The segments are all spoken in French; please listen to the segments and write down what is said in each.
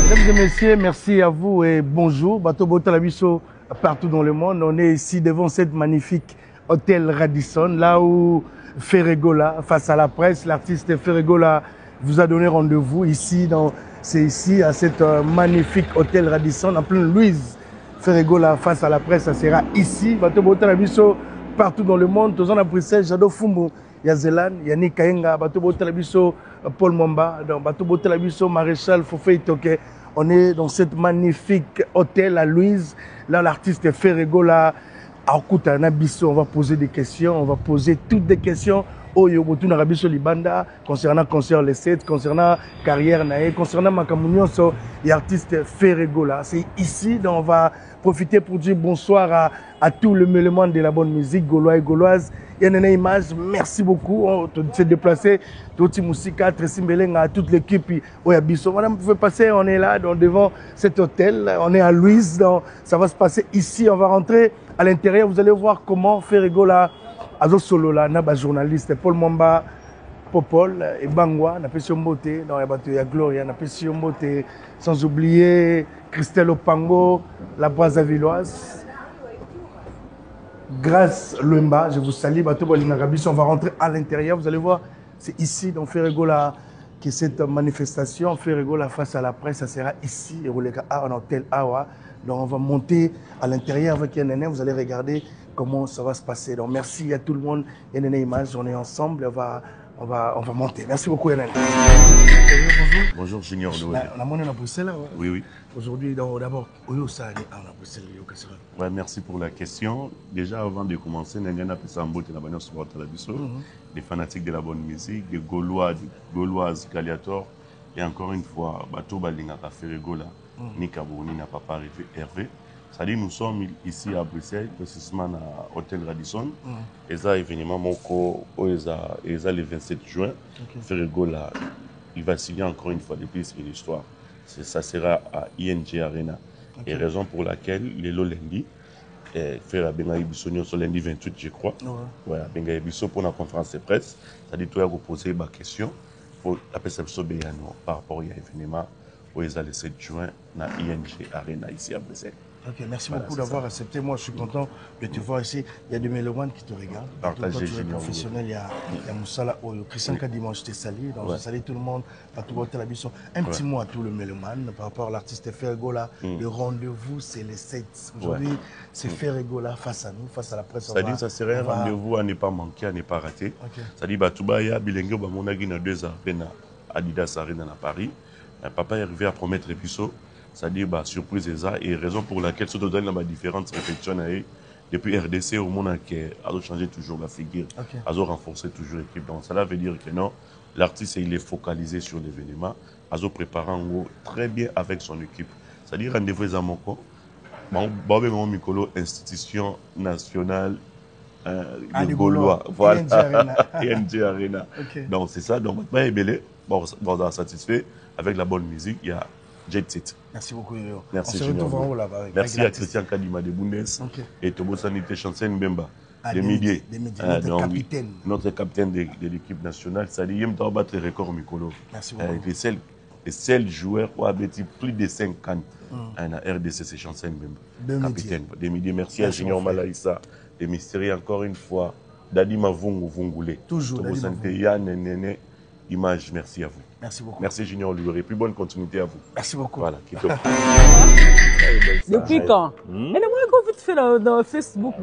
Mesdames et messieurs, merci à vous et bonjour. Bateau Botalabiso partout dans le monde. On est ici devant cette magnifique hôtel Radisson, là où Ferregola, face à la presse, l'artiste Ferregola vous a donné rendez-vous ici. C'est ici à cet magnifique hôtel Radisson, en plein Louise. Ferregola face à la presse, ça sera ici. Bateau Botalabiso partout dans le monde. Tous en a Bruxelles, Jado Fumbu, Yazelan, Yannick Kayenga, Bateau Botalabiso, Paul Momba, Bateau Botalabiso, Maréchal Fofé Itoke. On est dans cet magnifique hôtel à Louise. Là, l'artiste Ferregola, on va poser des questions, on va poser toutes des questions au Yobotun Arabiso Libanda concernant concert les 7, concernant carrière nae, concernant Makamunyoso et artiste Ferregola. C'est ici donc on va profiter pour dire bonsoir à tout le mêlement de la bonne musique gaulois et gauloise. Il y a une image, merci beaucoup. On s'est déplacé, Toti Moussika, Tressi Mbelenga, toute l'équipe. Madame, vous pouvez passer, on est là donc, devant cet hôtel, on est à Louise, donc, ça va se passer ici, on va rentrer à l'intérieur, vous allez voir comment Ferregola, Azo Solola, Naba journaliste, Paul Momba, Popol et Bangwa, n'a pas si beauté, dans il y a Gloria, n'a pas si beauté, sans oublier Christelle Opango, la Brazzavilloise. Grâce Lumba, je vous salue, on va rentrer à l'intérieur, vous allez voir, c'est ici dans Ferregola que cette manifestation, Ferregola face à la presse, ça sera ici, en hôtel Awa. Donc on va monter à l'intérieur avec Yanné, vous allez regarder comment ça va se passer. Donc merci à tout le monde, Yanné Image, on est ensemble, on va monter. Merci beaucoup Yanné. Bonjour. Bonjour Junior. On a monté à Bruxelles là, ouais. Oui, oui. Aujourd'hui, d'abord, Bruxelles. Ouais, merci pour la question. Déjà, avant de commencer, les fanatiques de la bonne musique, des Gaulois, des Gauloises, Galiator, et encore une fois, Bato Balingaka Ferregola, ni Kabouni n'a pas arrivé Hervé. C'est-à-dire nous sommes ici à Bruxelles, précisément à l'hôtel Radisson. Et ça, événement, le 27 juin, Ferregola, il va signer encore une fois depuis une histoire. Ça sera à ING Arena. Et raison pour laquelle, les lundi, faire à Bengaï Bissonio sur lundi 28, je crois. Ouais, à Bengaï Bisso pour la conférence de presse. C'est-à-dire, tu vas vous poser ma question pour la perception par rapport à l'événement où ils ont le 7 juin à ING Arena ici à Bruxelles. Ok, merci beaucoup d'avoir accepté. Moi, je suis content de te voir ici. Il y a des mélomanes qui te regardent. Partagez, tu es professionnel. Il y a Moussala, Christian Kadimon, je te salue. Donc, je salue tout le monde. Un petit mot à tout le mélomane par rapport à l'artiste Ferregola. Le rendez-vous, c'est le 7. Aujourd'hui, c'est Ferregola face à nous, face à la presse. C'est-à-dire ça serait un rendez-vous à ne pas manquer, à ne pas rater. C'est-à-dire Batubaya, Bilengo, Bamonagi, na 2 ans, à Adidas Arena à Paris. Papa est arrivé à promettre les puceaux. C'est-à-dire surprise et ça, et raison pour laquelle se donne la différentes réflexions depuis RDC au monde qui a changé toujours la figure, a renforcé toujours l'équipe. Donc cela veut dire que non, l'artiste il est focalisé sur l'événement, a préparé en gros très bien avec son équipe. C'est-à-dire rendez-vous à mon corps, bon Mikolo, institution nationale de Gaulois, voilà, ING Arena. Donc c'est ça, donc maintenant est bon, satisfait avec la bonne musique, il y a Jet Set. Merci beaucoup. Merci, on se retrouve en haut là-bas. Merci à Christian Kadima de Bundes et Tobo Sanité Chansen Mbemba. De Midi. Notre capitaine de l'équipe nationale. Ça dit qu'il a battu le record Mikolo. Merci beaucoup. Le seul joueur qui a battu plus de 50 en RDC, c'est Chansen Mbemba. Capitaine de Midi. Merci à Junior Malaïssa. De Mystery encore une fois. Dadima Vungu Vungule. Toujours. Tobo Sanité Yann Nene. Image, merci à vous. Merci beaucoup. Merci Junior Louré. Et puis bonne continuité à vous. Merci beaucoup. Voilà. Depuis quand? Mais moi, quand vous faites dans Facebook,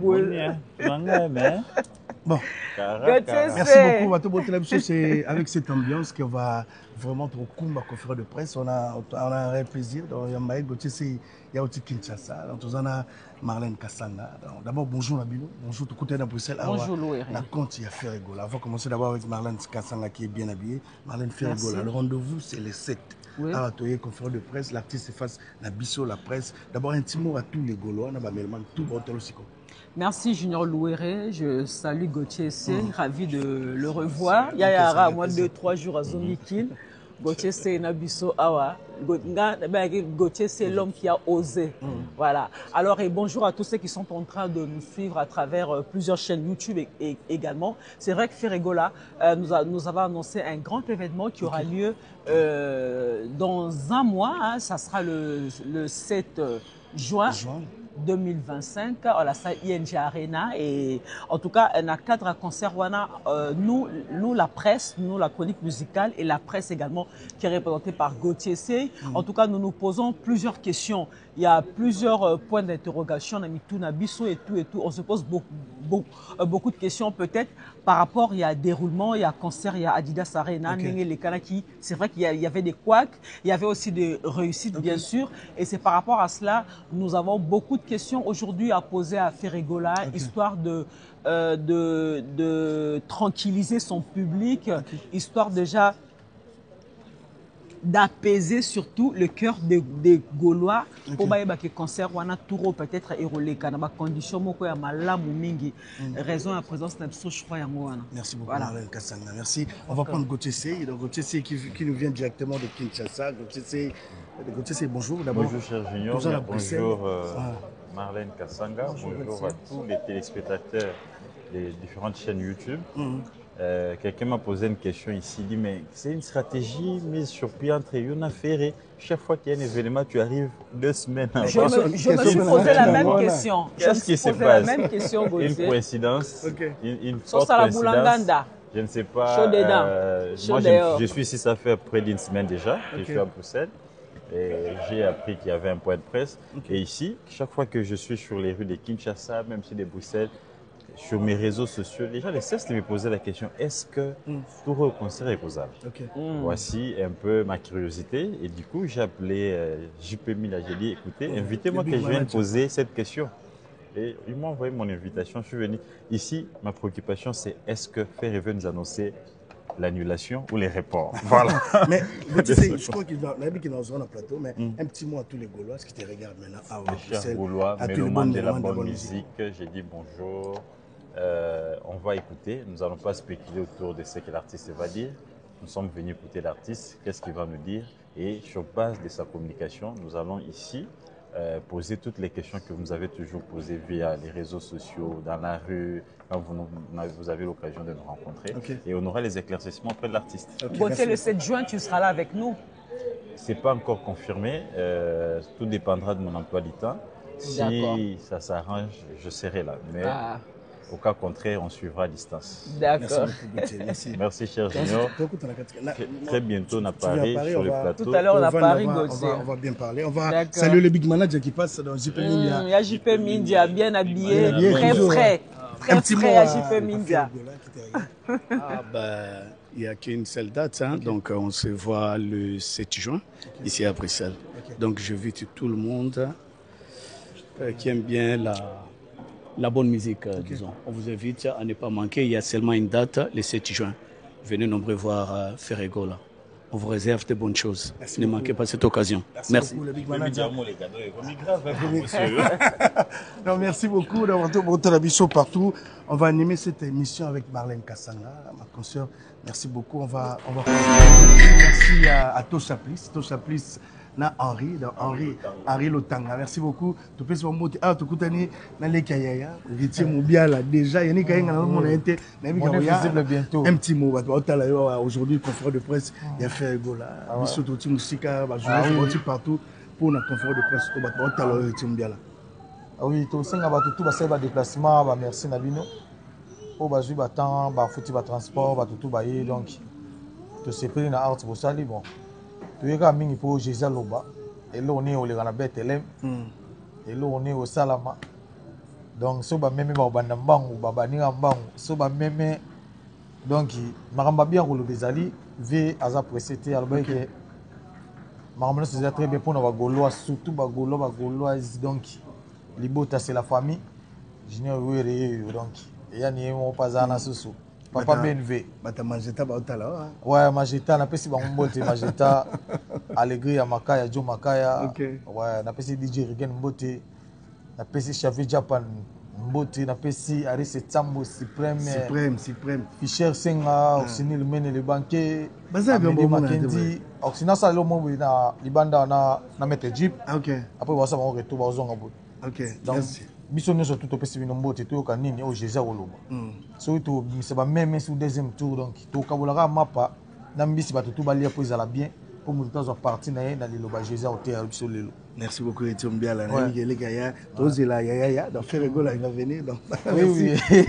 Bon. Merci beaucoup, Bato Botelabisho. C'est avec cette ambiance qu'on va vraiment trop cool ma conférence de presse. On a un réel plaisir. Donc, il y a Maël Gauthier, il y a aussi Kinshasa. Donc, on a Marlène Kassanga. D'abord, bonjour Nabino. Bonjour tout côté dans Bruxelles. Bonjour Louis. La compte, il y a Ferregola. On va commencer d'abord avec Marlène Kassanga qui est bien habillée. Marlène Ferregola. Le rendez-vous, c'est le 7. Oui. À la conférence de presse, l'artiste face à Bisso, la presse. D'abord, un petit mot à tous les Gaulois. Tout le Merci Junior Louéré, je salue Gauthier C, ravi de le revoir. Il y a moins de 2-3 jours à Zomikin. Gauthier C Nabiso Awa. Gauthier c'est l'homme qui a osé. Voilà. Alors et bonjour à tous ceux qui sont en train de nous suivre à travers plusieurs chaînes YouTube également. C'est vrai que Ferregola nous avons annoncé un grand événement qui aura lieu dans un mois. Hein, ça sera le 7 juin. 2025 à la salle ING Arena et en tout cas un cadre à concert nous la presse, nous la chronique musicale et la presse également qui est représentée par Gauthier C. En tout cas nous nous posons plusieurs questions, il y a plusieurs points d'interrogation, et tout, on se pose beaucoup de questions peut-être par rapport, il y a déroulement, il y a concert, il y a Adidas Arena, les Kanaki, c'est vrai qu'il y avait des couacs, il y avait aussi des réussites bien sûr et c'est par rapport à cela nous avons beaucoup de questions aujourd'hui à poser à Ferregola, histoire de tranquilliser son public, histoire déjà d'apaiser surtout le cœur des Gaulois. Pour que concert wana touro peut-être éroleka na ba condition moko ya malamu mingi raison à présence na biso je crois yango wana. Merci beaucoup Marlène Kassanga. Merci. On va prendre Gauthier C. Donc Gauthier C qui nous vient directement de Kinshasa. Gauthier C, bonjour d'abord. Bonjour cher Junior. Bonjour Marlène Kassanga. Bonjour à tous les téléspectateurs des différentes chaînes YouTube. Quelqu'un m'a posé une question ici, il dit mais c'est une stratégie mise sur pied entre Yona Ferré. Chaque fois qu'il y a un événement, tu arrives 2 semaines avant. Je me suis posé la même question. Qu'est-ce qui se passe? Une coïncidence, une forte coïncidence. Je ne sais pas. Moi, je suis ici, ça fait près d'une semaine déjà. Je suis à Bruxelles. Et j'ai appris qu'il y avait un point de presse. Et ici, chaque fois que je suis sur les rues de Kinshasa, même si de Bruxelles, sur mes réseaux sociaux, les gens ne cessent de me poser la question, est-ce que tout le concert est causal? Voici un peu ma curiosité. Et du coup, j'ai appelé JP Mila, j'ai dit, écoutez, invitez-moi que je vienne poser cette question. Et il m'a envoyé mon invitation, je suis venu. Ici, ma préoccupation, c'est est-ce que Ferré veut nous annoncer l'annulation ou les reports? Voilà. Mais je crois qu'il est dans un plateau, mais un petit mot à tous les Gaulois qui te regardent maintenant. Les chers Gaulois, mélomanes de la bonne musique, j'ai dit bonjour. On va écouter, nous n'allons pas spéculer autour de ce que l'artiste va dire. Nous sommes venus écouter l'artiste, qu'est-ce qu'il va nous dire. Et sur base de sa communication, nous allons ici poser toutes les questions que vous avez toujours posées via les réseaux sociaux, dans la rue, quand vous avez l'occasion de nous rencontrer. Et on aura les éclaircissements auprès de l'artiste. Gauthier, le 7 juin, tu seras là avec nous? Ce n'est pas encore confirmé, tout dépendra de mon emploi du temps. Si ça s'arrange, je serai là. Mais au cas contraire, on suivra à distance. D'accord. Merci cher Junior. Très bientôt, on a Paris sur le plateau. Tout à l'heure, on a Paris, Gauthier. On va bien parler. On va saluer le big manager qui passe dans JP Mindia. Il y a JP Mindia, bien habillé, très frais. Très frais à JP Mindia. Il n'y a qu'une seule date, hein, donc on se voit le 7 juin, ici à Bruxelles. Donc je invite tout le monde qui aime bien la bonne musique, disons. On vous invite à ne pas manquer, il y a seulement une date, le 7 juin. Venez nombreux voir Ferregola. On vous réserve de bonnes choses. Ne manquez pas cette occasion. Merci. Merci beaucoup d'avoir tout la biseau partout. On va animer cette émission avec Marlène Kassanga, ma consoeur. Merci beaucoup. On va merci à Tosha Plis. Na Henri Lotanga. Merci beaucoup. Tu peux se montrer tu kutani na le kayaya ritier mobiala déjà yani kayenga na mon été na visible bientôt un petit mot aujourd'hui conférence de presse il y a Ferregola biso toti musika ba journaliste partout pour na conférence de presse to ba otala ritier mobiala. Oui, to senga ba tout ba se ba déplacement ba merci na bino po ba zui ba temps ba fouti ba transport ba tout ba y donc to se pris na art pour ça bon. Tu es mingi pour Jésus Loba, et là on est au Bethléem, et là on est au Salama, Donc so ba meme ba banda mbangu ba baninga mbangu so ba meme donc maramba bien rolo bezali v aza précédé alors que maramba c'est très bien pour nos Gaulois surtout ba Gaulois donc libota c'est la famille junior wéré donc et ya ni mo pazana susu papa BNV bata majeta ba otala ouais majeta na pesi ba mbote majeta alegria makaya jo makaya ouais na pesi DJ Regen mbote na pesi Chavi Japan mbote na pesi Aris Tsambo suprême Fischer Senga Oxinil Mene le banquier baza bien bon Makendi Oxina salo mo na libanda na mete jeep après wasa ba retour ba zonga bo merci biso nyonso tout opesi bino mbote toyoka nini oyo jésus akoloba soki tobimisa bameme sur deuxième tour donc tokabolaka mapa na mbisi bato to balia mpo ezala bien mpo moto tozwa parti na ye na liloba jésus akoteya biso lelo. Merci beaucoup Etienne Mbiala. Donc Ferregola il va venir. Donc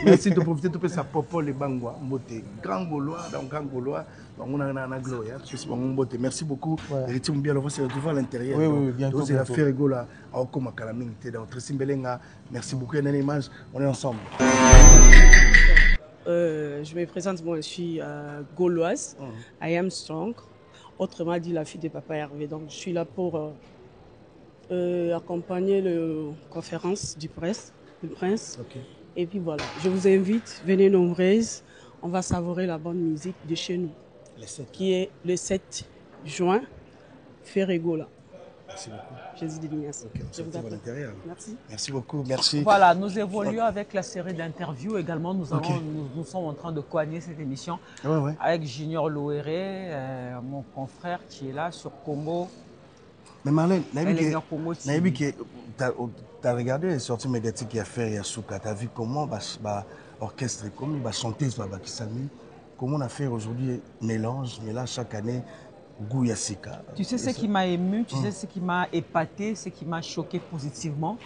merci de profiter de sa popo les bangwa mbote grand Gaulois donc grand Gaulois on a na gloire c'est bon mbote. Merci beaucoup Etienne Mbiala on se retrouve à l'intérieur. Oui bientôt. Donc la Ferregola au comme calamité dans Tracy Mbelenga. Merci beaucoup une image on est ensemble. Je me présente, moi je suis gauloise, I am strong, autrement dit la fille de Papa Hervé. Donc je suis là pour accompagner la conférence du prince. Et puis voilà, je vous invite, venez nombreuses, on va savourer la bonne musique de chez nous, qui est le 7 juin, Ferregola. Merci beaucoup. Jésus de Lignas. Je vous appelle. Merci. Merci beaucoup, merci. Voilà, nous évoluons avec la série d'interviews également. Nous sommes en train de coigner cette émission avec Junior Louéré, mon confrère qui est là sur Congo. Mais Marlène, tu as regardé les sorties médiatiques qu'il y a fait Yasuka, tu as vu comment l'orchestre, comment la chanteuse comment on a fait aujourd'hui mélange chaque année. Tu sais ce qui m'a ému, tu sais ce qui m'a épaté, ce qui m'a choqué positivement.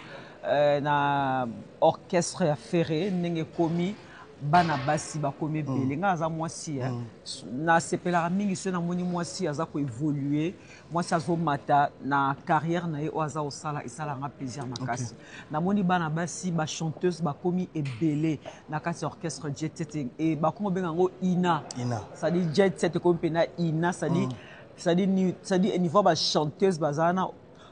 Na orchestre ferré, n'enge komi bana basi ba komi belé nga za mwasi na sepela mingi se na moni mwasi aza ko évoluer mwasi azo mata na carrière na ye o aza osala isala nga plaisir makasi na moni bana basi ba chanteuse ba komi ebelé na kati orchestre Jet Set et ba komo benga ngo Ina ça dit Jet Set ko pena Ina ça dit ça dit niveau ba chanteuse bazana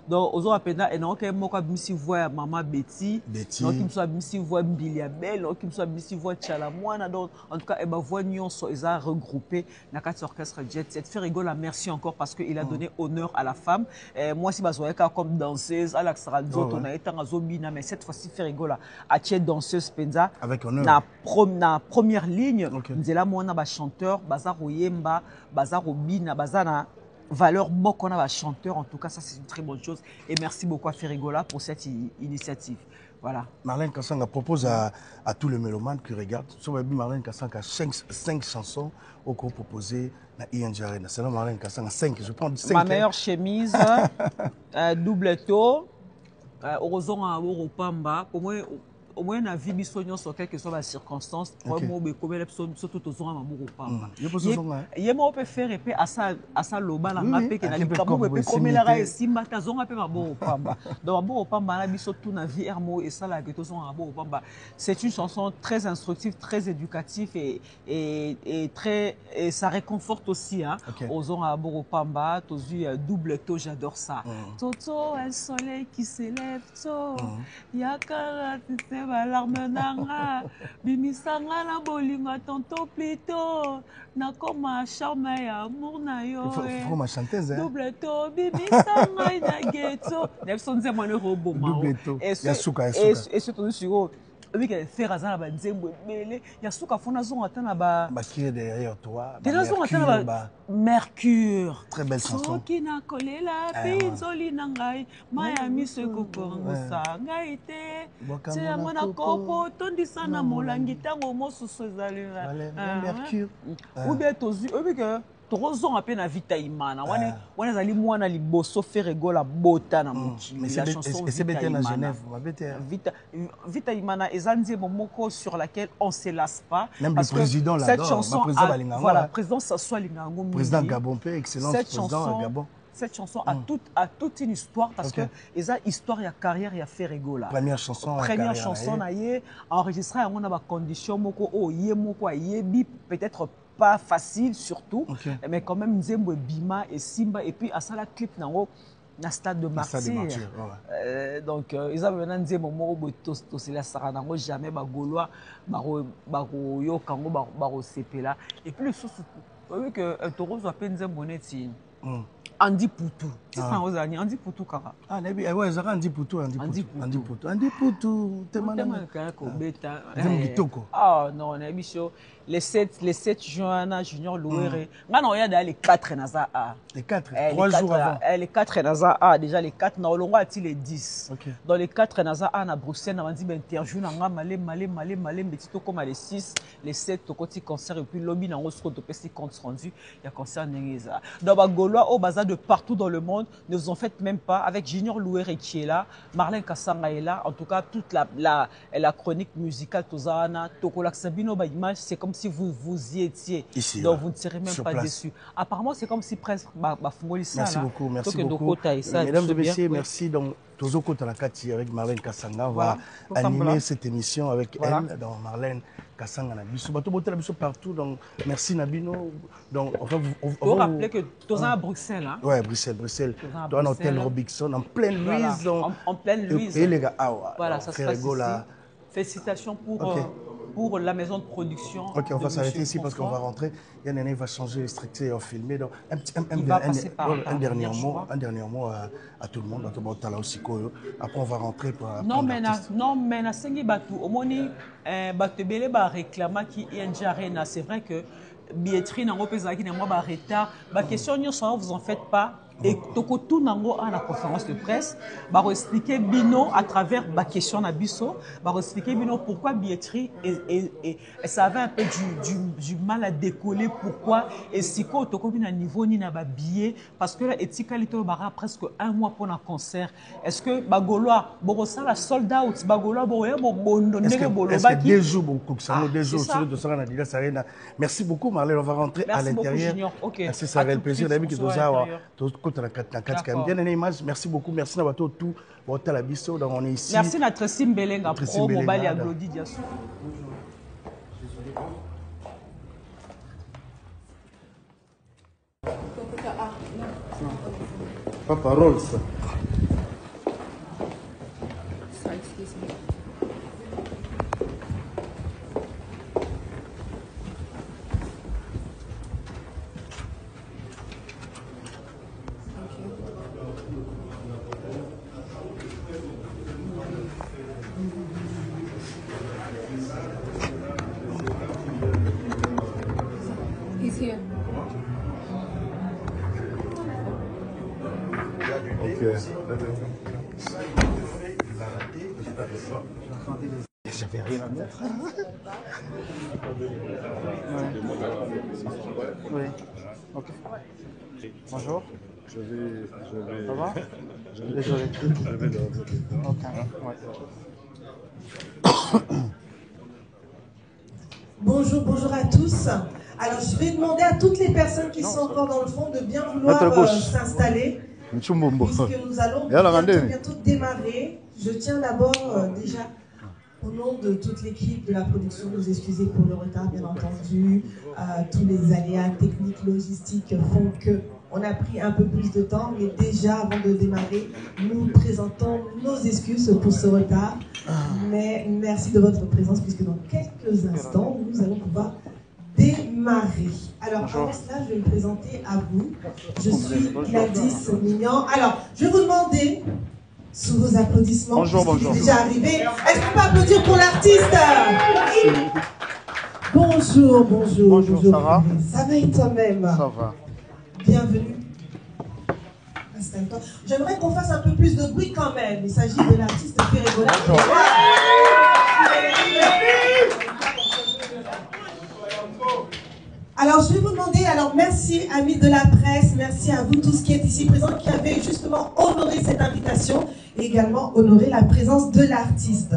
donc aux autres et non que moi quand je vois maman Betty non qui me soit je vois Billy Abel non qui me soit je vois Chalamwana donc en tout cas et ben voix nyonso ils a regroupé na quatre orchestre Jet Set Ferregola merci encore parce que il a donné honneur à la femme moi si bazoya comme danseuse Alex Radio on a été en Zobina mais cette fois-ci Ferregola a tié danseuse penza avec honneur na première ligne nzela mona ba chanteur bazaro yemba bazaro bina bazana valeur mokona va chanteur en tout cas ça c'est une très bonne chose et merci beaucoup à Ferregola pour cette initiative. Voilà. Marlène Kassanga propose à tous les mélomanes qui regardent sur Marlène Kassanga 5 chansons au cours proposé na ING Arena. C'est là Marlène Kassanga 5 je prends 5. Ma meilleure chemise double taux heureusement à Oropamba pour moi au moins na vie biso nyonso quelle que soit la circonstance vraiment be komela surtout tozonga maboko pamba yemo peut faire épée à ça loba la ngapé que na likamo be komela ra esimba tazonga pe maboko pamba donc maboko pamba na biso tout na vie hermo et ça la que tozonga maboko pamba c'est une chanson très instructive très éducative et très et ça réconforte aussi hein ozonga maboko pamba tozu double taux j'adore ça toto un soleil qui s'élève to yakara balarme nanga bimisanga na bolinga tonto plutôt na koma charme ya amour na yo faut ma chanteuse double to bimisanga na ghetto Nelson Nzema ne robot double to Yasuka et surtout sur oui que faire azana ba nzembo belé Yasuka fona zonga tana ba qui est derrière toi déjà zonga tana ba Mercure très belle chanson qui na kolela pinzoli na ngai Miami se kokongosa ngai te c'est amona kopo tondisa na molangi tango mosusu ezali Mercure ou bien tozu oui que tozonga pe na vita imana wana ezali mwana liboso Ferregola bota na mokili la chanson c'est bête na Genève vita imana eza nzembo moko sur laquelle on se lasse pas parce que cette chanson voilà président Sassou Alinga ngo président Gabon pe excellent président Gabon cette chanson a toute une histoire parce que ils ont histoire et carrière et Ferrego là. Première chanson enregistrée en on a condition moko peut-être pas facile surtout mais quand même Nzembo Bima et Simba et puis à ça la clip nango na stade de martyr. Donc ils avaient un Nzembo moko c'est la sara nango jamais ba gaulois baro yo kango baro sepela et puis le sous oui que Toro soit peine Nzembo neti Andi Poutou. C'est ça, Andi Poutou Kara. Ah, ouais, ça Andi Poutou, Andi Poutou. Andi Poutou, ah non, les 7 juin, Junior Louéré. Maintenant, il y a les 4 Naza A. Les 4, 3 jours avant. Les 4 Naza A, déjà les 4, non, on a les 10. Dans les 4 Naza A, à Bruxelles, on a dit interview, on a malé, mais tu comme les 6, les 7, au côté concert, et puis lobby, on a reçu des comptes rendus, il y a concert Nengiza. Dans Bagoloa, au bazar de partout dans le monde, ne vous en faites même pas, avec Junior Louéré qui est là, Marlène Kassanga est là, en tout cas, toute la chronique musicale, Tozana, Tokolak Sabino, image, c'est comme si vous y étiez. Ici, donc vous ne serez même pas déçus. Apparemment, c'est comme si presque merci beaucoup, merci beaucoup. Mesdames et messieurs, merci. Donc, Tozoko Tanakati avec Marlène Kassanga va animer cette émission avec elle, dans Marlène Kassanga Nabiso. Partout, donc merci Nabino. Donc, vous rappelez que Tozan à Bruxelles, hein? Oui, Bruxelles. Dans un hôtel Robinson, en pleine Louise. En pleine Louise. Et les gars, voilà, ça se passe ici. Félicitations pour la maison de production. Ok, on va s'arrêter ici parce qu'on va rentrer. Yann va changer les stricts et filmer. Donc, un dernier mot à tout le monde. Après, on va rentrer pour. Non, mais na sengi batu. Omoni batu belé ba réclama qui ING Arena. C'est vrai que billetterie n'a pas qui n'a pas retard. La question vous en faites pas. Et tout nango à la conférence de presse, va expliquer Bino à travers ma question Nabiso, va expliquer Bino pourquoi billetterie et ça avait un peu du mal à décoller. Pourquoi et si quoi au un niveau ni n'a pas billet parce que la étiquette bara presque un mois pour un concert. Est-ce que Bagoloa Borosa la sold out Bagoloa Boroya Bondonne Boloba qui des jours beaucoup ça des jours sur de ça Nadidas Arena. Merci beaucoup Marlène, on va rentrer à l'intérieur. Merci, ça avait le plaisir d'avoir que bien une image. Merci beaucoup, merci à tout on est ici. Merci notre Simbelenga pro mobile à Glody Diassou. Pas parole ça. J'avais rien à mettre. Oui. Ok. Bonjour. Je vais. Ça va? Désolé. Ok. Ouais. Bonjour à tous. Alors, je vais demander à toutes les personnes qui sont encore dans le fond de bien vouloir s'installer. Puisque nous allons bientôt démarrer. Je tiens d'abord déjà au nom de toute l'équipe de la production, nous excuser pour le retard, bien entendu. Tous les aléas techniques, logistiques font qu'on a pris un peu plus de temps. Mais déjà, avant de démarrer, nous présentons nos excuses pour ce retard. Mais merci de votre présence, puisque dans quelques instants, nous allons pouvoir démarrer. Alors, avant cela, je vais me présenter à vous. Je suis Gladys Mignon. Alors, je vais vous demander, sous vos applaudissements, bonjour. Déjà arrivé, est-ce qu'on peut applaudir pour l'artiste? Bonjour. Ça va? Ça va et toi-même? Ça va. Bienvenue. J'aimerais qu'on fasse un peu plus de bruit quand même. Il s'agit de l'artiste Ferrego. Alors, je vais vous demander, merci amis de la presse, merci à vous tous qui êtes ici présents, qui avez justement honoré cette invitation et également honoré la présence de l'artiste.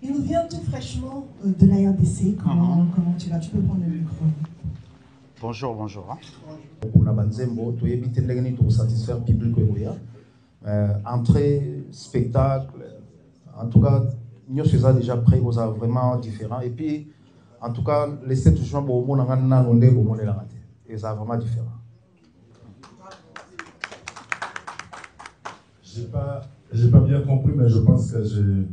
Il nous vient tout fraîchement de la RDC. Comment tu vas? Tu peux prendre le micro. Bonjour, bonjour. Pour Banzembo, tu évites de satisfaire le public. Entrée, spectacle, en tout cas, nous sommes déjà prêts, vous êtes vraiment différents. Et puis, en tout cas, les 7 juin, c'est vraiment différent. J'ai pas bien compris, mais je pense que j'ai.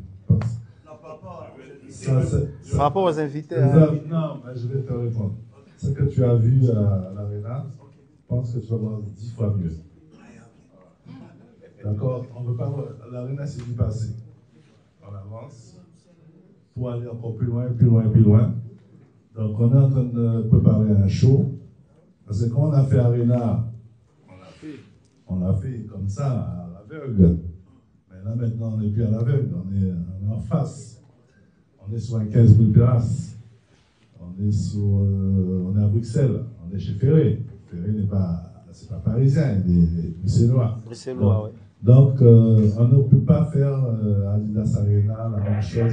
Par rapport aux invités. Non, mais je vais te répondre. Ce que tu as vu à l'Arena, je pense que tu vas voir 10 fois mieux. D'accord? On ne veut pas voir. L'Arena, c'est du passé. On avance pour aller encore plus loin, plus loin, plus loin. Donc, on est en train de préparer un show. Parce que quand on a fait Arena, on l'a fait comme ça, à l'aveugle. Mais là, maintenant, on n'est plus à l'aveugle, on est en face. On est sur un 15 000 places. On est à Bruxelles. On est chez Ferré. Ferré n'est pas, c'est pas parisien, il est bruxellois. Bruxellois, oui. Donc, on ne peut pas faire à Adidas Arena la même chose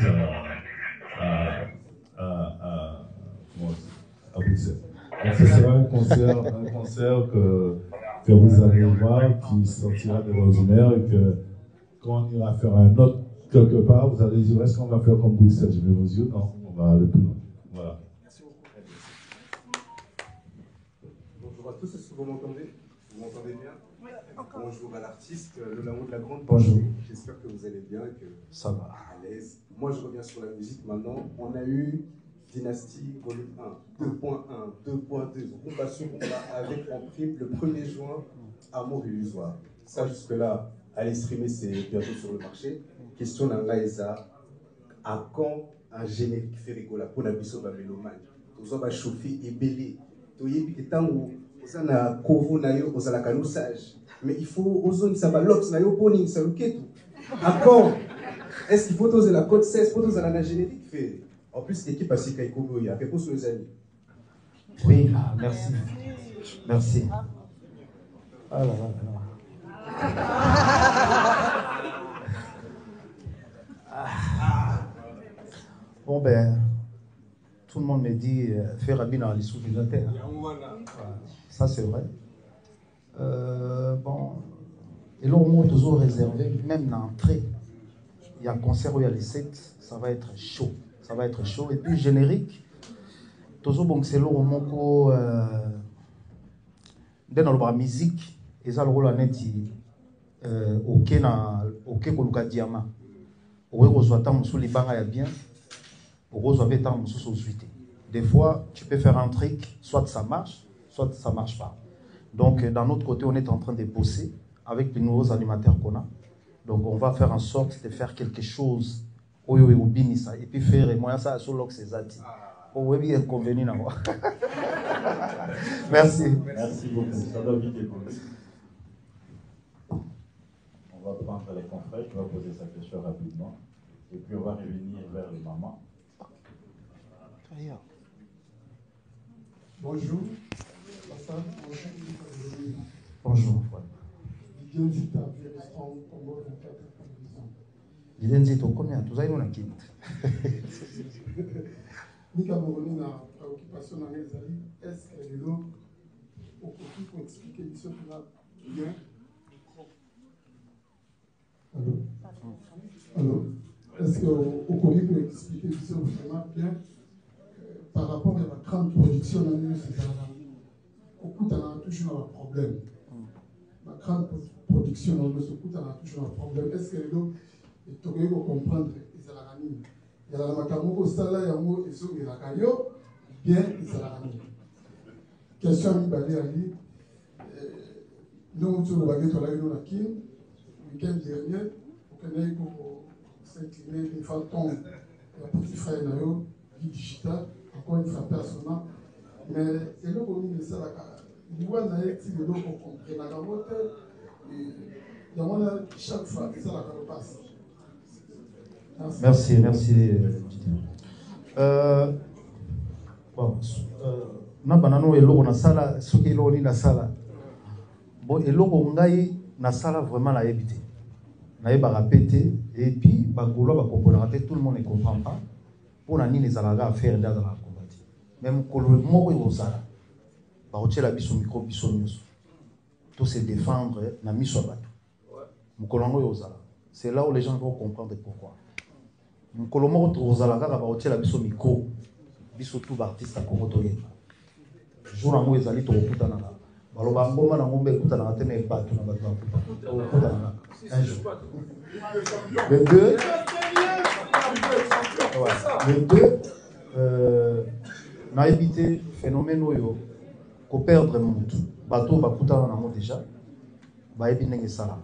à Bruxelles. Donc, ce sera un concert que vous allez voir qui sortira de l'ordinaire et que quand on ira faire un autre quelque part, vous allez dire est-ce qu'on va faire comme Bruxelles? Je vais vous dire non, on va aller plus loin. Voilà. Merci beaucoup. Bonjour à tous, est-ce que vous m'entendez? Vous m'entendez bien? Oui. Bonjour à l'artiste, le Lamo de la Grande. Bonjour. J'espère que vous allez bien et que ça va. À l'aise. Moi, je reviens sur la musique maintenant. On a eu Dynastie volume 1, 2.1, 2.2, combat sur combat avec en prime le 1er juin, Amour illusoire. Ça, jusque-là, allez streamer, c'est bientôt sur le marché. Question d'Angaïza, à quand un générique fait rigoler pour la biso ba mélomane? Tous va chauffer et belé. Tu y es tant où on a couvert nayo aux alakanou sage. Mais il faut aux zones ça va l'ops nayo poning ça le tout. À quand? Est-ce qu'il faut oser la code 16 pour oser la générique fait? En plus, l'équipe a si Kaikobo, il y a réponse aux amis. Oui, merci. Merci. Ah là là là. Bon ben, tout le monde me dit faire abîmer dans les sous-militaires. Ça c'est vrai. Bon, et là au moins toujours réservé, même dans l'entrée, il y a un concert où il y a les 7, ça va être chaud. Ça va être chaud. Et puis générique, toujours bon c'est l'eau au moko dans la musique, et ça le rôle en est ok koluka diamant. Au reçoit tant sous les bancs ya bien, au reçoit tant sous suite. Des fois, tu peux faire un truc, soit ça marche pas. Donc d'un autre côté, on est en train de bosser avec les nouveaux animateurs qu'on a. Donc on va faire en sorte de faire quelque chose. Et puis faire moi ça sur l'ox zati. Oh oui, bien convenu na moi. Merci. Merci beaucoup. Ça doit vite évoluer. On va prendre les confrères, je vais poser sa question rapidement. Et puis on va revenir vers les mamans. Bonjour. Bonjour. Nzito combien tous aïe on a quitté. Nika Moroni na préoccupation na ezali est-ce que les lots pour expliquer ce qu'on a bien. Alors est-ce que au Covid peut expliquer ce vraiment bien par rapport à la grande production dans nous c'est ça. Au coup on a toujours un problème. La grande production dans nous ce coup on a toujours un problème. Est-ce que les lots et tu peux comprendre les alarmes. Il y a la makamoko sala yango et so ilaka yo bien les alarmes. Question mi balé ali. Nous nous bagé to la yo na kin week-end dernier au Canada pour s'incliner une fois ton petit frère na yo digital encore une fois personnel mais et le commis de ça la loi na eti de l'eau pour comprendre la vote et il y chaque fois ça la passe. Merci. Bon, na banano eloko na sala soki eloko ni na sala. Bon eloko ngai na sala vraiment la éviter. Na yeba répéter et puis bagolo ba comprendre tout le monde ne comprend pas. Pour na nini ezalaka à faire dans la combattre. Même kolo moko ezala. barotier la biso micro biso nyonso to se défendre na miso bato mukolongo yozala. C'est là où les gens vont comprendre pourquoi mukolomo tozala kaka barotier la biso micro biso tout artiste à Congo toyeba jour na mo ezali to kokutana na baloba ngoma na ngombe ekutana na tene bato na bato okutana un jour. Les deux na évité phénomène oyo ko perdre mutu bato bakutana na mo déjà ba ebi ndenge sala.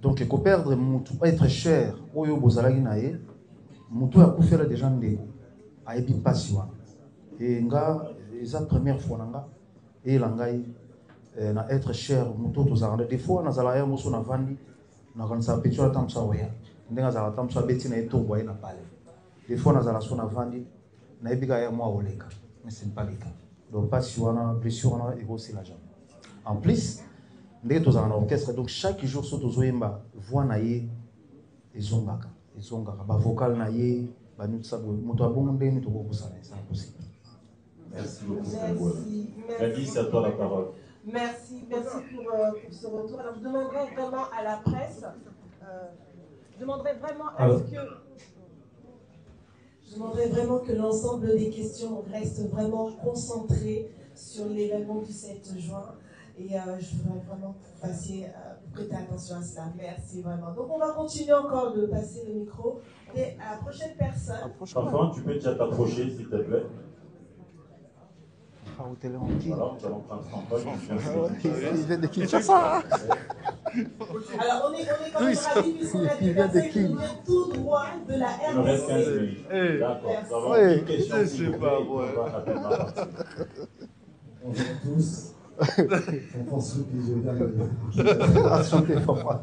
Donc ko perdre mutu être cher oyo bozalaki na ye mutu akufela déjà ndeko a ebi pasi wana et nga eza première fois nanga et langai na être cher mutu tozalaka des fois nazala ya moso na vandi na kanisa petu la tamsa oya ndenga za tamsa beti na eto boye na pale des fois nazala so na vandi na ebika ya moi oleka mais c'est pas le cas. Donc pas si on a blessure on a aussi la jambe en plus ndenge tozala na orchestre donc chaque jour so tozoyemba voix na ye ezongaka ba vocal na ye ba nutsa boye moto abongo ndenge to kokosala c'est impossible. Merci beaucoup. Merci. C'est à toi la parole. Merci pour ce retour. Alors je demanderai vraiment à la presse, je demanderai vraiment que l'ensemble des questions restent vraiment concentrées sur l'événement du 7 juin. Et je voudrais vraiment que vous fassiez prêter attention à cela. Merci vraiment. Donc on va continuer encore de passer le micro à la prochaine personne. Enfin, tu peux déjà t'approcher s'il te plaît. Voilà, nous allons prendre son poste. Il vient de Kinshasa. Alors on est quand même ravis puisqu'on a des personnes qui viennent tout droit de la RDC. Il nous reste 15 minutes. D'accord. Nous avons une question. Bonjour à tous. François Pigeon. Enchanté, François.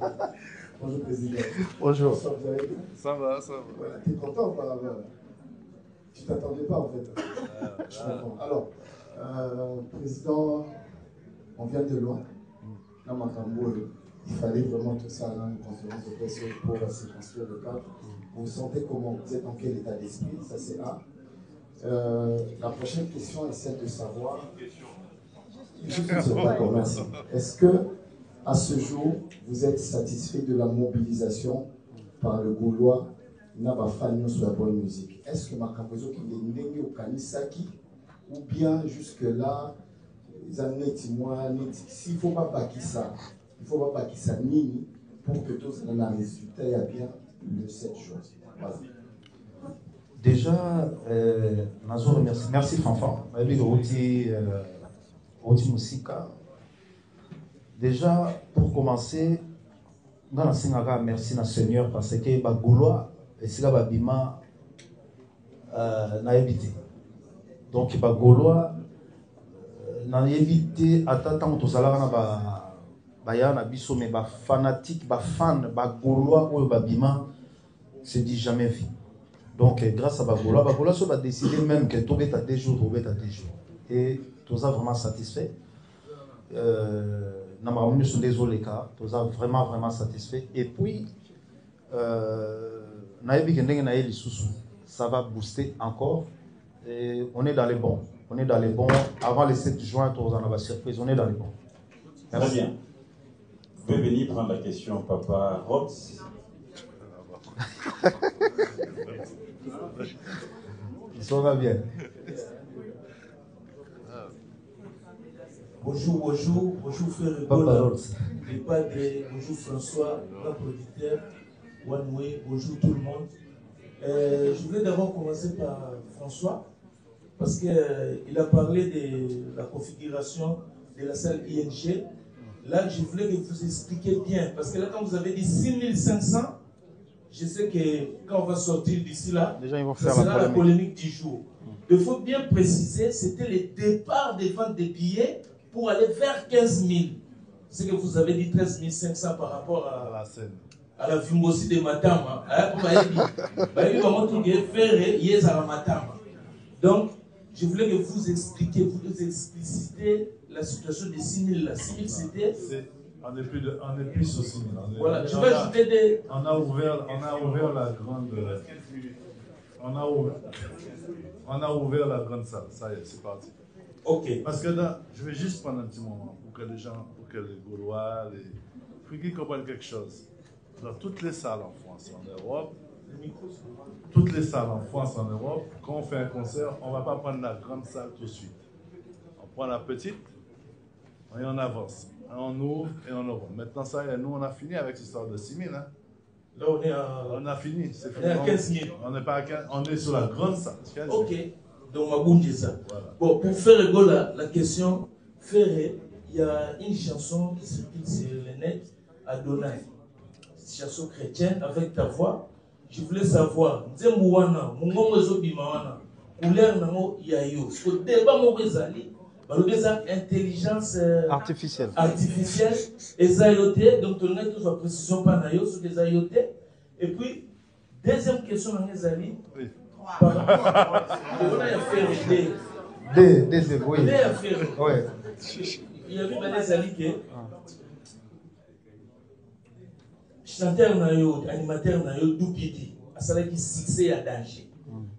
Bonjour Président. Bonjour. Ça va. Voilà, t'es content par rapport. Tu t'attendais pas en fait. Alors, Président, on vient de loin. Dans Makambo, il fallait vraiment tout ça dans une conférence de presse pour circonscrire le cadre. Vous vous sentez comment? Vous êtes dans quel état d'esprit? Ça c'est un. La prochaine question est celle de savoir. D'accord, merci. Est-ce que, à ce jour, vous êtes satisfait de la mobilisation par le Gaulois Naba Fagnon sur la bonne musique? Est-ce que Makambozo qui est né au Kanisaki ou bien jusque-là, s'il ne faut pas bâquer ça, Nini pour que tous aient un résultat et bien le 7 jours. Voilà. Déjà, merci Fanfan. Déjà, pour commencer, merci na Seigneur parce que ba Gaulois et c'est là bima na évité. Donc ba Gaulois na évité attends to sala na ba ya na biso mais ba fanatique ba fan ba Gaulois ou ba bima c'est dit jamais vu. Donc grâce à ba Gaulois so ba décider même que to beta 2 jours, et tous vraiment satisfait. Nous sommes désolés car tous vraiment satisfait. Et puis, ça va booster encore. Et on est dans les bons. Avant le 7 juin, tous en avons surprise. On est dans les bons. Merci. Très bien. Vous pouvez venir prendre la question, Papa Rox. Ça va bien. Bonjour frère Ebola, les padres, bonjour François, grand producteur, Wanoué, bonjour tout le monde. Je voulais d'abord commencer par François, parce qu'il a parlé de la configuration de la salle ING. Là, je voulais que vous expliquiez bien, parce que là, quand vous avez dit 6500, je sais que quand on va sortir d'ici là, déjà, ils vont faire la polémique du jour. Il faut bien préciser, c'était le départ des ventes des billets pour aller vers 15 000. C'est que vous avez dit 13 500 par rapport à la scène. À la Fimbosi de Matama. Donc, je voulais que vous expliquiez, vous nous explicitez la situation des 6 000. La 6 000, c'était... On est plus sur 6 000. Voilà, je vais ajouter des... On a ouvert la grande... On a ouvert la grande salle. Ça y est, c'est parti. Ok. Parce que là, je vais juste prendre un petit moment pour que les gens, pour que les Gaulois, les Frigis comprennent quelque chose. Dans toutes les salles en France, en Europe, toutes les salles en France, en Europe, quand on fait un concert, on ne va pas prendre la grande salle tout de suite. On prend la petite et on avance. On ouvre et on ouvre. Maintenant, ça, nous, on a fini avec cette histoire de 6 000. Hein. Là, on a fini. On est à 15 000. On n'est pas à 15, on est sur la grande salle. Ok. Donc, on va bouger ça. Voilà. Bon, pour faire rigoler la question, il y a une chanson qui circule sur le net, Adonai. Chanson chrétienne avec ta voix. Je voulais savoir, Nzembouana, Mungongo Zobimawana, couleur Namo Yayo. Ce débat Morizali, intelligence artificielle. Et Zayote, donc on a tous la précision par Nayo sur les Zayote. Et puis, deuxième question, Nangezali. Oui. Par rapport à. On a fait des oui. Il y a vu Nangezali que. Chanteur nayo, animateur nayo, Doupidi, asalaki succès à danger.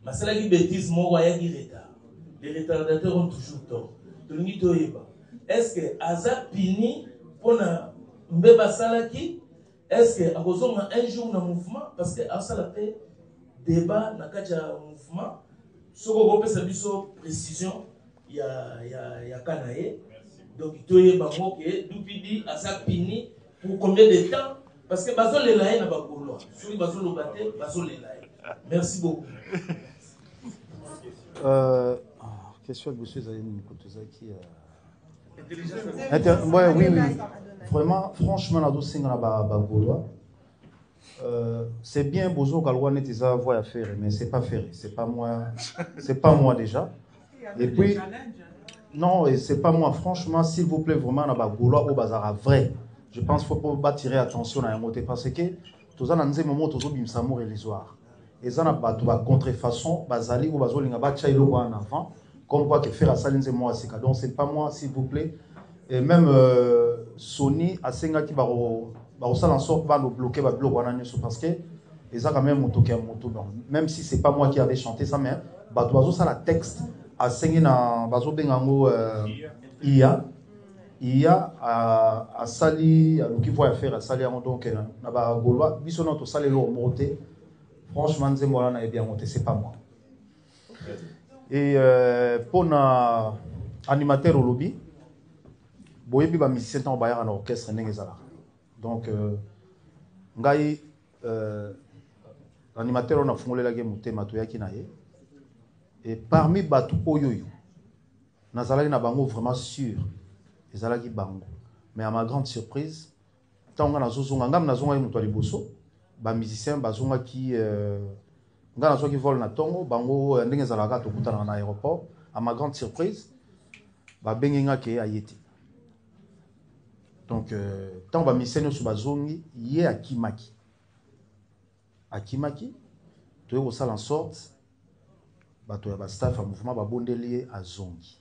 Mais asalaki bêtise, moi, il y a retard. Les retardateurs ont toujours tort. Est-ce que Aza Pini, pour Mbeba Salaki, est-ce que Abozon a un jour dans le mouvement? Parce que Asa fait débat dans le mouvement. Ce qu'on peut savoir, c'est précision, il y a Kanaé. Donc, il y a Doupidi, Aza Pini, pour combien de temps? Parce que Bazo les laïcs n'a pas pour sur les Bazo le batté, Bazo les laïcs. Merci beaucoup. Question de monsieur Zayeni Kotozaki. Oui. Vraiment, franchement, la douce singa Bagolois. C'est bien Bozo Galwane tes voix à faire, mais c'est pas faire. C'est pas moi déjà. Et puis, non, et c'est pas moi. Franchement, s'il vous plaît, vraiment, la Bagolois au bazar vrai. Je pense qu'il ne faut pas tirer attention à un mot parce que tout ça, dans un moment, tout ça, c'est amour et l'histoire. Et ça, on a contrefaçon, bazali ou bazoli nga ba chailo en avant, comme quoi que faire à ça, c'est moi, c'est donc c'est pas moi, s'il vous plaît. Et même Sony a senga qui va ça en sorte va nous bloquer, va bloquer parce que et ça quand même moto qui a moto, même si c'est pas moi qui avait chanté ça, mais bah tu ça la texte a sengi na bazo bengango il y a à Sali, à qui voit faire à Sali, donc na ba Gaulois, biso na to Sali lo monter. Franchement, Nzembola n'a bien monté, c'est pas moi. Et pour un animateur au lobby, boyebi ba musicien tant ba en orchestre n'engezala. Donc ngai animateur on a fongolé la game mutema to yaki na ye. Et parmi batu oyoyo, nazalaki na bango vraiment sûr. Ezalaki bango. Mais à ma grande surprise, tant on a zozonga ngam na zonga muto liboso, ba musicien bazonga qui ngana zo qui vole na tongo, bango ndenge zalaka to kutana na aéroport. À ma grande surprise, ba bengenga ke ayeti. Donc tant ba musicien so bazongi yé akimaki. Akimaki, to yo sala en sorte bato ya ba staff à mouvement ba bondelier azongi.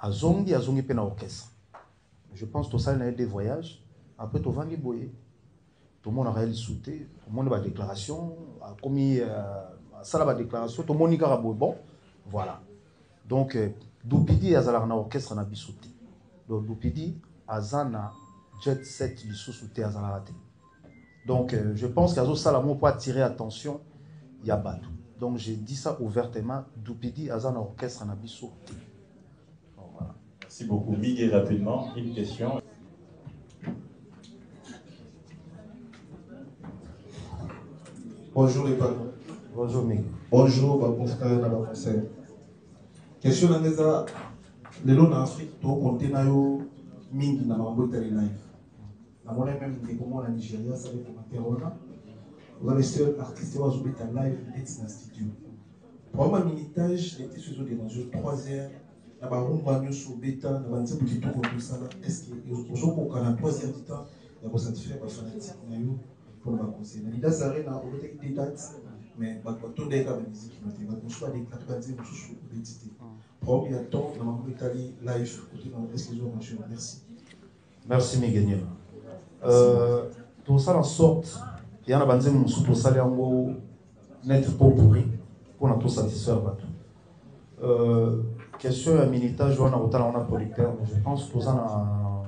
Azongi pe na orchestre. Je pense que ça a des voyages. Après, tu vas les boyer. Tout le monde a réalisé, tout le monde a une déclaration. Comme ça, la déclaration, tout le monde a bon. Voilà. Donc, Doupidi a un orchestre na bisouté. Donc, Doupidi a un jet set bisouté à Zalaraté. Donc, je pense qu'à ça, la mot pour attirer attention, il y a Badou. Donc, j'ai dit ça ouvertement. Doupidi a un orchestre na bisouté. Merci beaucoup. Miguel, rapidement, une question. Bonjour les patrons. Bonjour Miguel. Bonjour mon frère dans la conseil. Question dans les a en Afrique, tu comptes na yo mingi na mamboita les live. Na mona même des comment en Nigeria ça va commenter on a. Vous allez ser artiste va jouer ta live dans un studio. Pour moi minitage était sur des enjeux 3 heures. Na ba rumba nyo so beta na ba nzembo kitoko tout ça là est-ce que ozo ko kana 3 heures du temps ya ko satisfaire ba fanatique na yo pour ba conseil na lida sare na o beta des dates mais ba ko tonde ka ba musique no te ba ko soit des dates ba nzembo so betité pour il y a temps na ma Italie live côté dans est-ce que je mentionne merci Miguel tout ça en sorte il y a na ba nzembo so to sale yango net pour pourri pour na tout satisfaire bato question à Minita, je vois un producteur, mais je pense que la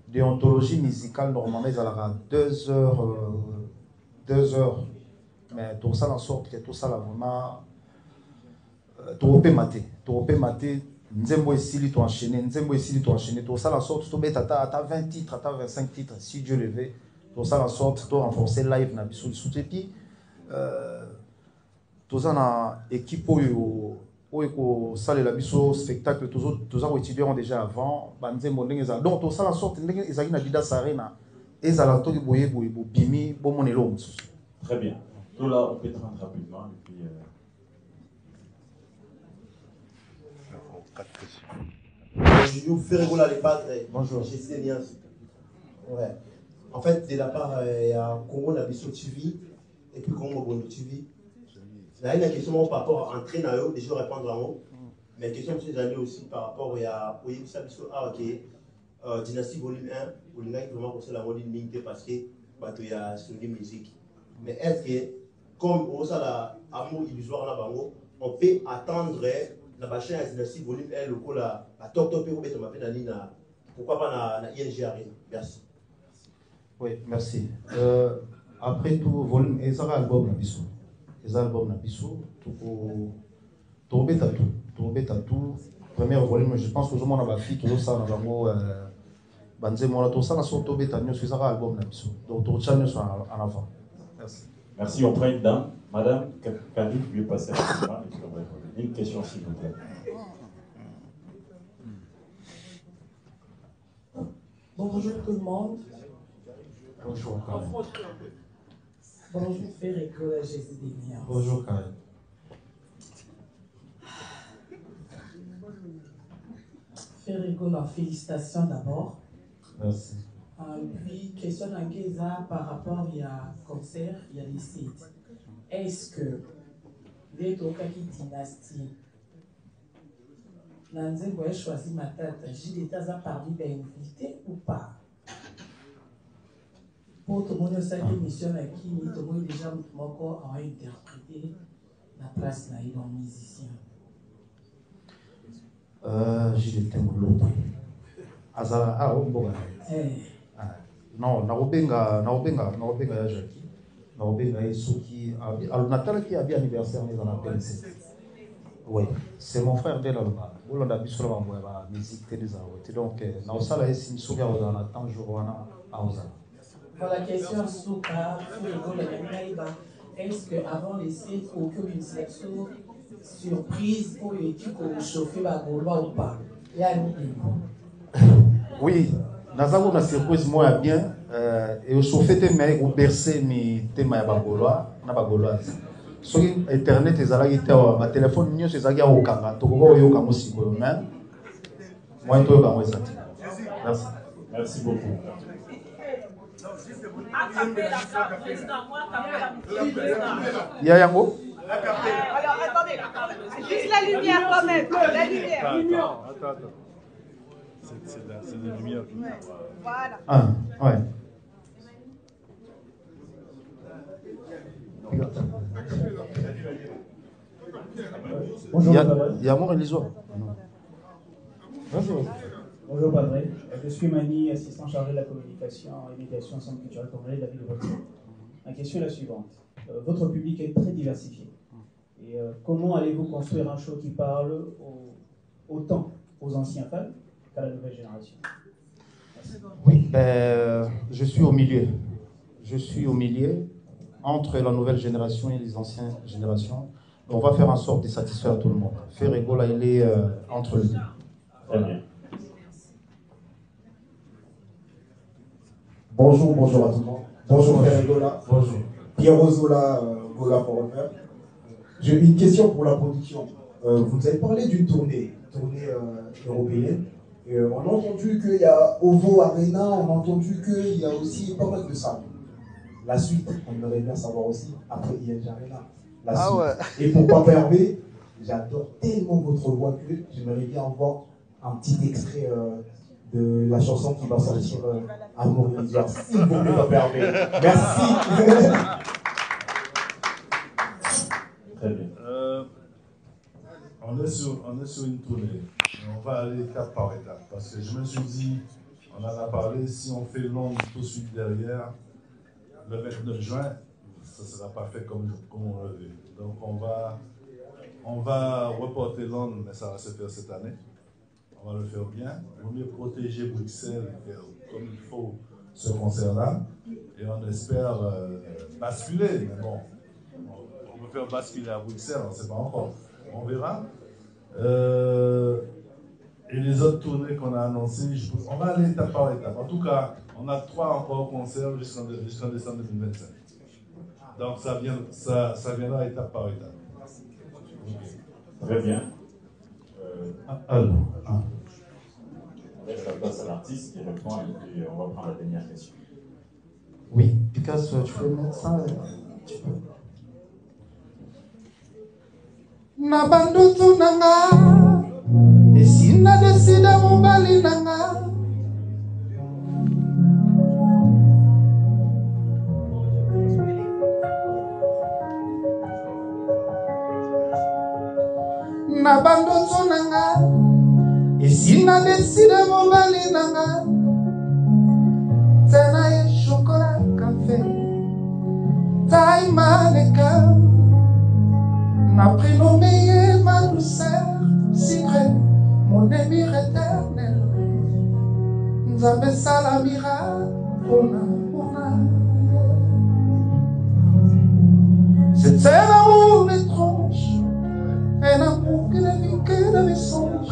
déontologie musicale, normalement, ils ont 2 heures. 2 heures. Mais tout ça, en sorte que tout ça, là, vraiment. Tout maté. Nzembo ici, tu enchaîné. Tout ça, en sorte, tu as 20 titres, tu as 25 titres, si Dieu le veut. Tout ça, en sorte, tu as renforcé live. Et puis, tout ça, dans l'équipe où salle la biso spectacle tous les étudiants déjà avant donc tout ça en sorte ils ont dit Sarena et ça la toki boye bimi bon monelo. Très bien. Tout là on peut prendre rapidement et puis Bonjour Ferregola les padres. Bonjour. J'ai des liens. Ouais. En fait, de la part il y a Congo la biso TV et puis Congo Bondo TV. Il y a une question par rapport à entrer dans eux, déjà répondre en haut. Mais question que j'ai aussi par rapport à Dynastie volume 1, où il y a vraiment conseillé la mode ligne parce que il y a sur les musiques. Mais est-ce que, comme on a l'amour illusoire là on peut attendre la chaîne Dynastie volume 1, le coup la top top pour mettre ma peine pourquoi pas la ING Arena? Merci. Oui, merci. Après tout, volume, et ça va album la bisou. Les albums Nabiso, tout premier volume, je pense que je m'en ai fait tout ça dans le tout ça dans son tobé t'as mieux sur album Nabiso. Donc tout ça nous en avant. Merci. Merci, on prend une dame. Madame, quand vous pouvez passer rapidement, une question s'il vous plaît. Bonjour tout le monde. Bonjour. Bonjour Ferregola, Jésus des Liens. Bonjour Karen. Ferregola, félicitations d'abord. Merci. Puis, question d'Angeza par rapport à concert, il y a les sites. Est-ce que les Tokaki dynastie, Nanzembo a choisi ma tête, j'ai des tas à parler d'invité ou pas? Pour tout le monde, cette émission qui tout le monde déjà encore a interprété la place là, dans musicien. J'ai des thèmes lourds. Azara, bon. Non, Naobenga ya Jackie. Naobenga est ceux qui alors Natal qui a bien anniversaire mais on appelle c'est. Oui, c'est mon frère de l'Alba. On a bisous là la musique des autres. Donc na osala esi misuga on attend jour wana à Ozana. Pour la question Souka, est-ce qu'avant les sites, aucune initiation surprise pour l'équipe pour chauffer la Gaulois ou pas? Oui, nous une surprise moi bien. Et au chauffer tes mains, au bercer mes thèmes à Bagolois, na Bagolois. Sur Internet, ils allaient avoir ma téléphone, nous c'est ça qui a au Kanga. Tu vois au Kanga aussi quoi, mais moi tout au Kanga ça. Merci. Merci beaucoup. Il y a Yango. Alors attendez, juste la lumière quand même, la lumière. Attends. C'est la lumière. Voilà. Ah, ouais. Bonjour. Il y a Mort et l'Isoire. Bonjour. Bonjour Padre. Je suis Mani, assistant chargé de la communication et médiation au Centre culturel congolais de la ville de Bruxelles. Ma question est la suivante. Votre public est très diversifié. Et comment allez-vous construire un show qui parle autant aux anciens fans qu'à la nouvelle génération? Merci. Oui, je suis au milieu. Je suis au milieu entre la nouvelle génération et les anciennes générations. On va faire en sorte de satisfaire tout le monde. Ferregola, il est entre les deux. Très bien. Bonjour à tout le monde. Bonjour Ferregola. Bonjour. Pierre Zola, Gola Forever. J'ai une question pour la production. Vous avez parlé d'une tournée européenne. On a entendu qu'il y a OVO Arena, on a entendu qu'il y a aussi pas mal de salles. La suite, on aimerait bien savoir aussi, après ING Arena. La suite. Ouais. Et pour Papa Hervé, j'adore tellement votre voix que j'aimerais bien avoir un petit extrait de la chanson qui va sortir Amour et Histoire. S'il vous plaît, Papa Hervé. Merci. Très bien. On est sur une tournée. On va aller étape par étape. Parce que je me suis dit, on en a parlé, si on fait Londres tout de suite derrière, le 29 juin, ça ne sera pas fait comme on l'a vu. Donc on va reporter Londres, mais ça va se faire cette année. On va le faire bien. Il vaut mieux protéger Bruxelles comme il faut ce concert-là. Et on espère basculer. Mais bon, on peut faire basculer à Bruxelles, on ne sait pas encore. On verra. Et les autres tournées qu'on a annoncées, on va aller étape par étape. En tout cas, on a 3 encore concerts jusqu'en décembre 2025. Donc ça viendra étape par étape. Très bien. Alors. On laisse la place à l'artiste qui répond et puis on va prendre la dernière question. Oui, Picasso, tu peux mettre ça tu peux. Nabandutu nanga esina desida mobali nanga Nabandutu nanga esina desida mobali nanga tena ye chocolat café taille mannequin n'a prénommé ma douceur secret, mon émir éternel. Nzambe salamira, c'est un amour étrange, un amour qui ne vit que de mes songes.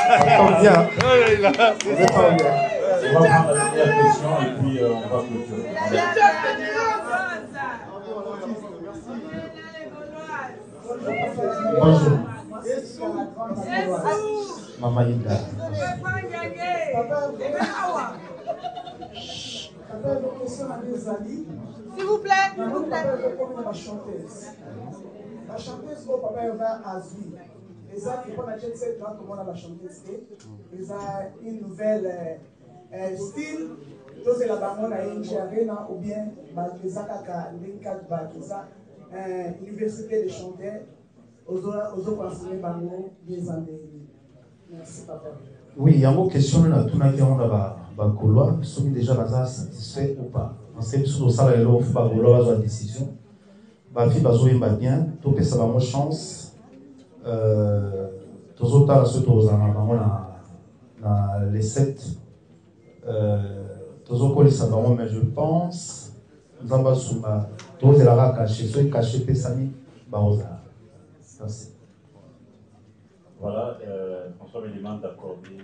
Attends bien. On va prendre la dernière question et puis on va clôturer. Bonjour. Maman Ida. S'il vous plaît, s'il vous plaît. La chanteuse au papa Eva Azui. Les a qui prennent la jet set, comment on a la chanteuse. Ils ont une nouvelle style. Tous les labamons à Injarena ou bien les Akaka, l'Inkat Bakiza, université de chanter aux autres enseignants Bango, les années. Merci papa. Oui, il y a une question là, tout le monde a Bakoloa, ils sont déjà satisfaits ou pas. On sait que sur le salaire, il faut Bakoloa avoir une décision. Bafi Bazo yemba bien, tout que ça va avoir chance. Tous autres là, ceux qui ont les 7. Tous autres ça va mais je pense, nous avons souma, tous les là cachés, ceux cachés Pessami, Baoza. Merci. Voilà, François me demande d'accorder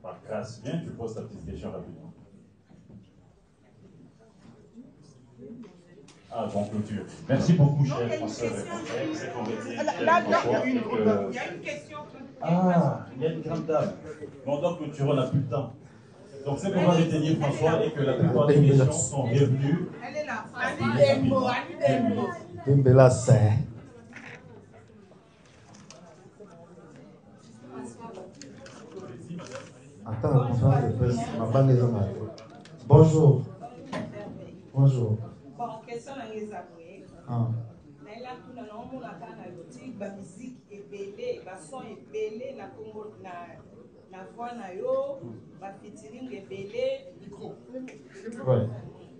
par grâce. Viens, tu poses ta petite question rapidement. Ah, bon, clôture. Merci beaucoup, cher François. Il y a une question. Ah, il y a une grande dame. Bon, donc clôturer, on n'a plus le temps. Donc, c'est qu'on va retenir François et que la plupart des questions sont revenues. Elle est là. Annie Dembo. Bella, c'est. Attends, la conférence de presse, ma banque est en Bonjour. Bonjour. Bon, question à les avouer. Mais là, tout le monde a la musique est belle, le son est belle, la voix na yo, la featuring est belle, micro.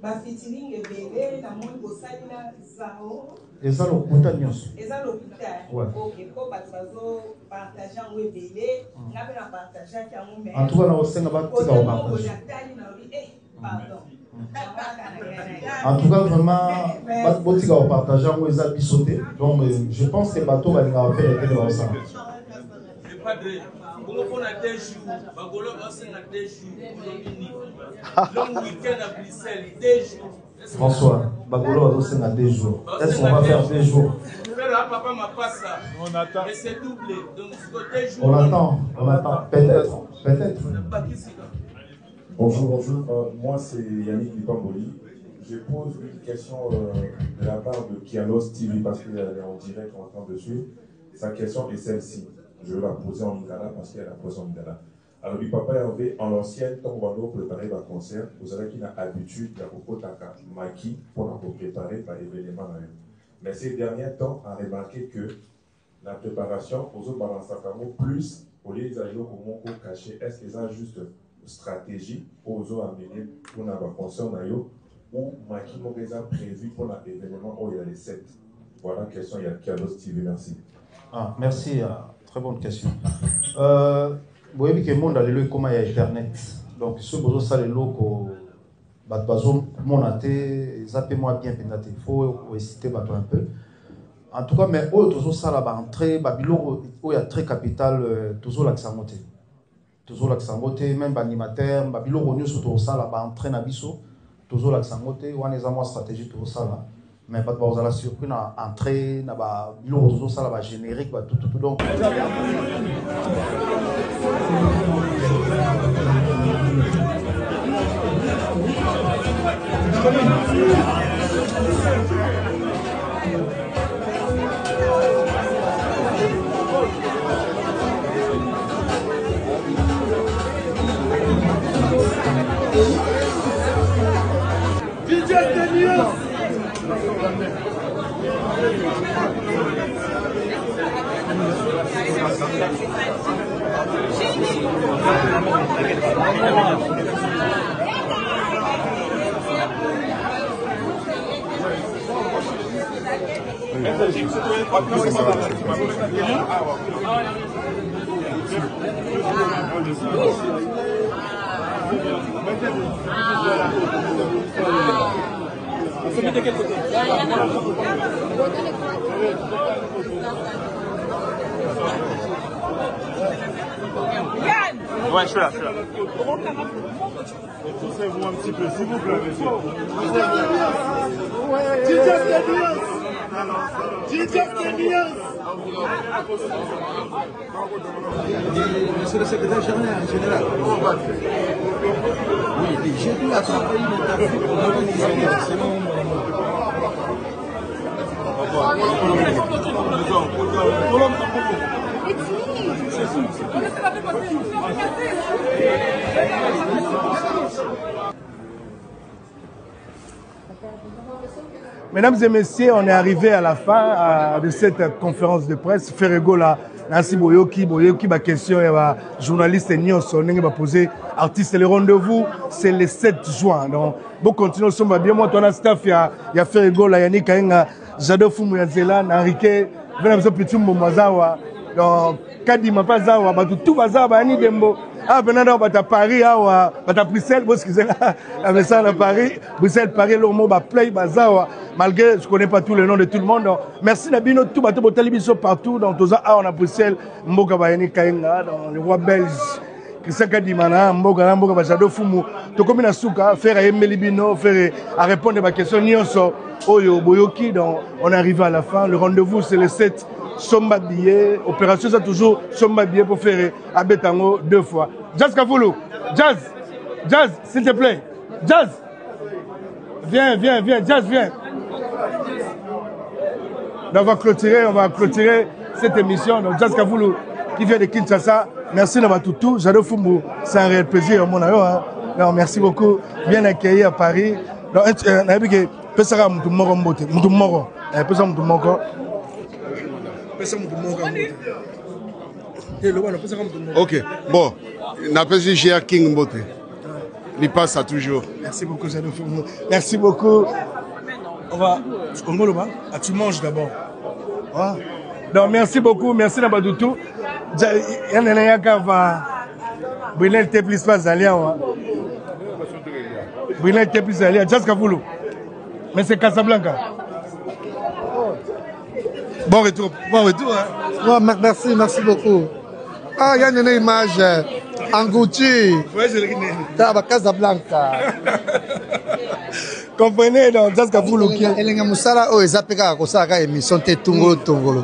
La featuring est belle, la monde bosali na zao. Et ça, le kuta nyonso. Et ça, le kuta. Ok, pour partager en belle, n'a pas partager qui a mon mère. En tout cas, on sait que partager. Pardon. En tout cas, vraiment, Botika va partager en les habits sautés. Donc, je pense que Bato va faire les télé ensemble. On a 2 jours, Bagolo va se faire 2 jours, long week-end à Bruxelles, 2 jours. François, Bagolo va se faire 2 jours. Est-ce qu'on va faire 2 jours? Papa m'a pas ça. On attend. Mais c'est doublé. Donc, 2 jours. On attend. Peut-être. Bonjour. Moi, c'est Yannick Lipamboli. Je pose une question de la part de Kialos TV parce qu'elle est en direct en temps dessus. Sa question est celle-ci. Je vais la poser en lingala parce qu'elle a posé en lingala. Alors, le papa avait en l'ancienne, tant qu'on va préparer un concert, vous savez qu'il a l'habitude de maquis pour préparer par événement. Mais ces derniers temps, on a remarqué que la préparation, aux autres balances plus, au lieu d'agir au monde caché, est-ce que ça juste stratégie aux autres amener pour un concert ou maquis nous déjà prévu pour l'événement où il y a les 7. Voilà la question, il y a Kialos TV, merci. Ah, merci, très bonne question. Vous voyez que le monde a le comment il y a Internet. Donc, ce besoin, ça les locaux, mon athée, zappez-moi bien, pénaté. Il faut hésiter un peu. En tout cas, mais toujours ça là-bas, entrée, Babylone, où il y a très capital, toujours l'accent moté. Toujours l'accent moté, même animateur, Babylone, on surtout ça là-bas, entrée Nabiso, toujours l'accent moté, on est à moi stratégie, toujours ça là. Mais pas de vous la surprise, entrée, Babylone, toujours ça là-bas, générique, tout. Donc. Ouais, je suis là. Poussez-vous un petit peu, s'il vous plaît, monsieur. Monsieur le secrétaire général. Oui, j'ai pu attraper une interview pour l'organisation. Mesdames et messieurs, on est arrivé à la fin de cette conférence de presse. Ferrego là, Nancy Boyoki, ma question, il y a journaliste Nyonso, on va poser artiste. Le rendez-vous, c'est le 7 juin. Donc, bon, continuons, on va bien. Moi, ton staff, il y a Ferrego là, Yannick Kainga, Jado Fumu Yanzela, Enrique, Venam Zopitum Momazawa. Donc, Kadi Mapazawa, tout Bazawa, Ani Dembo. Ah, maintenant, on va à Paris, on va à Bruxelles, excusez-moi, on ça à Paris, Bruxelles, Paris, le mot va play, Bazawa. Malgré, je ne connais pas tous les noms de tout le monde. Donc, merci Nabino, tout bateau, télévision partout. Donc, tout ça, on a Bruxelles, Mboka Bayani Kainga, dans les rois belges. Christian Kadimana, Mboka, Bajado Fumu. Tout comme il a souka, faire à Melibino, faire à répondre à ma question, Nyonso, Oyo, Boyoki. Donc, on est arrivé à la fin. Le rendez-vous, c'est le 7. Somba billet, opération ça toujours Somba billet pour faire à Betango 2 fois. Jazz Kafoulou, Jazz, s'il te plaît, Jazz, viens, Jazz, viens. Donc on va clôturer cette émission. Donc Jazz Kafoulou qui vient de Kinshasa, merci d'avoir tout. Jado Fumbu, c'est un réel plaisir mon ami. Donc merci beaucoup, bien accueilli à Paris. Donc on a vu que Pesara Moutoumoro Mbote, Moutoumoro, Pesara Moutoumoro. Ok, bon, n'a pas dit GR King Mbote. Il passe à toujours. Merci beaucoup, Jado Fumbu. Merci beaucoup. On va. Tu manges d'abord. Ah. Donc merci beaucoup, merci Nabadoutou. Yanayaka va. Brunel Teplis pas Alia. Brunel Teplis Alia. Just Kafoulou. Mais c'est Casablanca. Bon retour. Hein. Ouais, merci beaucoup. Ah, il y a une image en Gucci. Ouais, je l'ai à Casablanca. Comprenez donc Just Kafoulou qui est Elenga Musala o ezapeka ko sala émission te tongolo.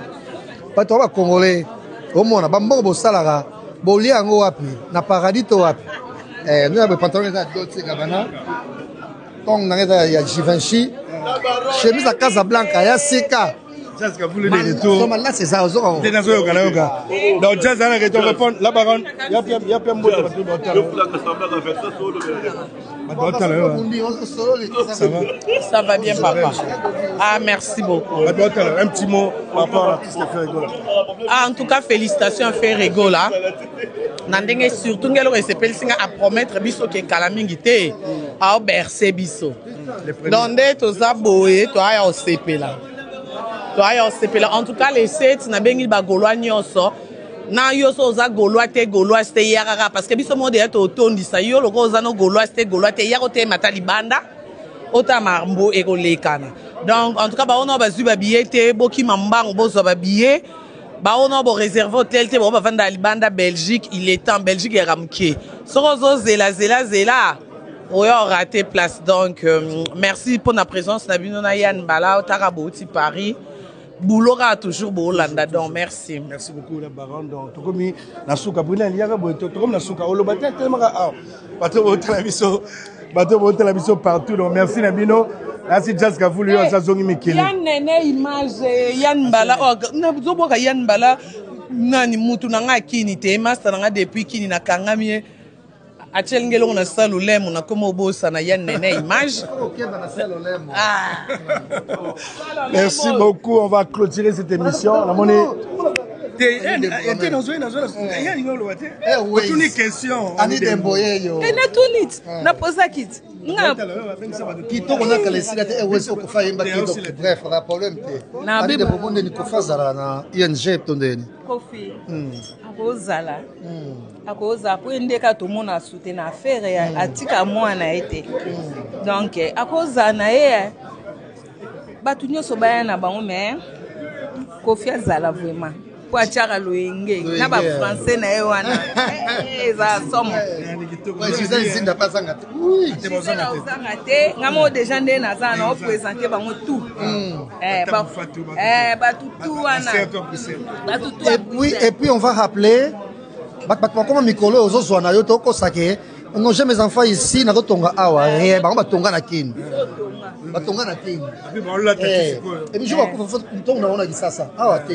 Bato ba congolais au monde ba mbongo bo sala bo liango wapi na paradis to wapi. Nous avons pantalon za Dolce Gabbana. Tong na ya Givenchy. Chemise à Casablanca ya Seka. Jazz qui a voulu les retours. Là, c'est ça. C'est dans ce cas. Donc, Jazz a un retour. Répondre. La baronne, il y a plein de mots. Ça va bien, papa. Ah, merci beaucoup. Un petit mot par rapport à l'artiste Ferregola. Ah, en tout cas, félicitations à Ferregola. Nandenge surtout ngelo resepeli singa à promettre biso ke kalamingi te a bercer biso. Donde toza boye to aya osepela. To aya osepela. En tout cas, les 7 na bengi ba golwa nyonso. Na yo so za golwa te yarara parce que biso mode eto tondisa yo loko za no golwa te yaro te matali banda ota marmbo e kolekana. Donc en tout cas ba ono ba zu ba billet boki mambango bozo ba billet ba ono bo réserver hôtel te bo ba vanda libanda Belgique, il est en Belgique et ramke. Sorozo zela oyo raté place donc merci pour la présence na bino na Yann Bala Otarabo ti Paris. Boulora toujours Bolanda donc merci. Merci beaucoup la baronne donc tokomi na suka brina liaka boto tokomi na suka olobate tellement bato la mission partout donc merci Nabino. Là c'est Jazz qui a voulu ça zongi mikili. Yann nene image Yann Bala na zoboka Yann Bala nani mutu nanga kini te master nanga depuis kini na kangami Achel ngelo na salu lemo na komo bossa na Yann nene image. Merci beaucoup, on va clôturer cette émission. La monnaie. akoza po ndeka to mona soutenir affaire ya atika mwana ete donc akoza na ye batu nyonso baya na bango mais Kofi azala vraiment po achaka loyenge na ba français na ye wana eza somo zinda pasanga te oui ozanga te ngamo déjà nde naza na présenter bango tout batu tout wana et puis on va rappeler comme Mikolo ozozwana yo tokosake non j'ai mes enfants ici na kotonga awa bango batonga na kini batonga na kini et puis je vois qu'on faut tonga on a dit ça awa te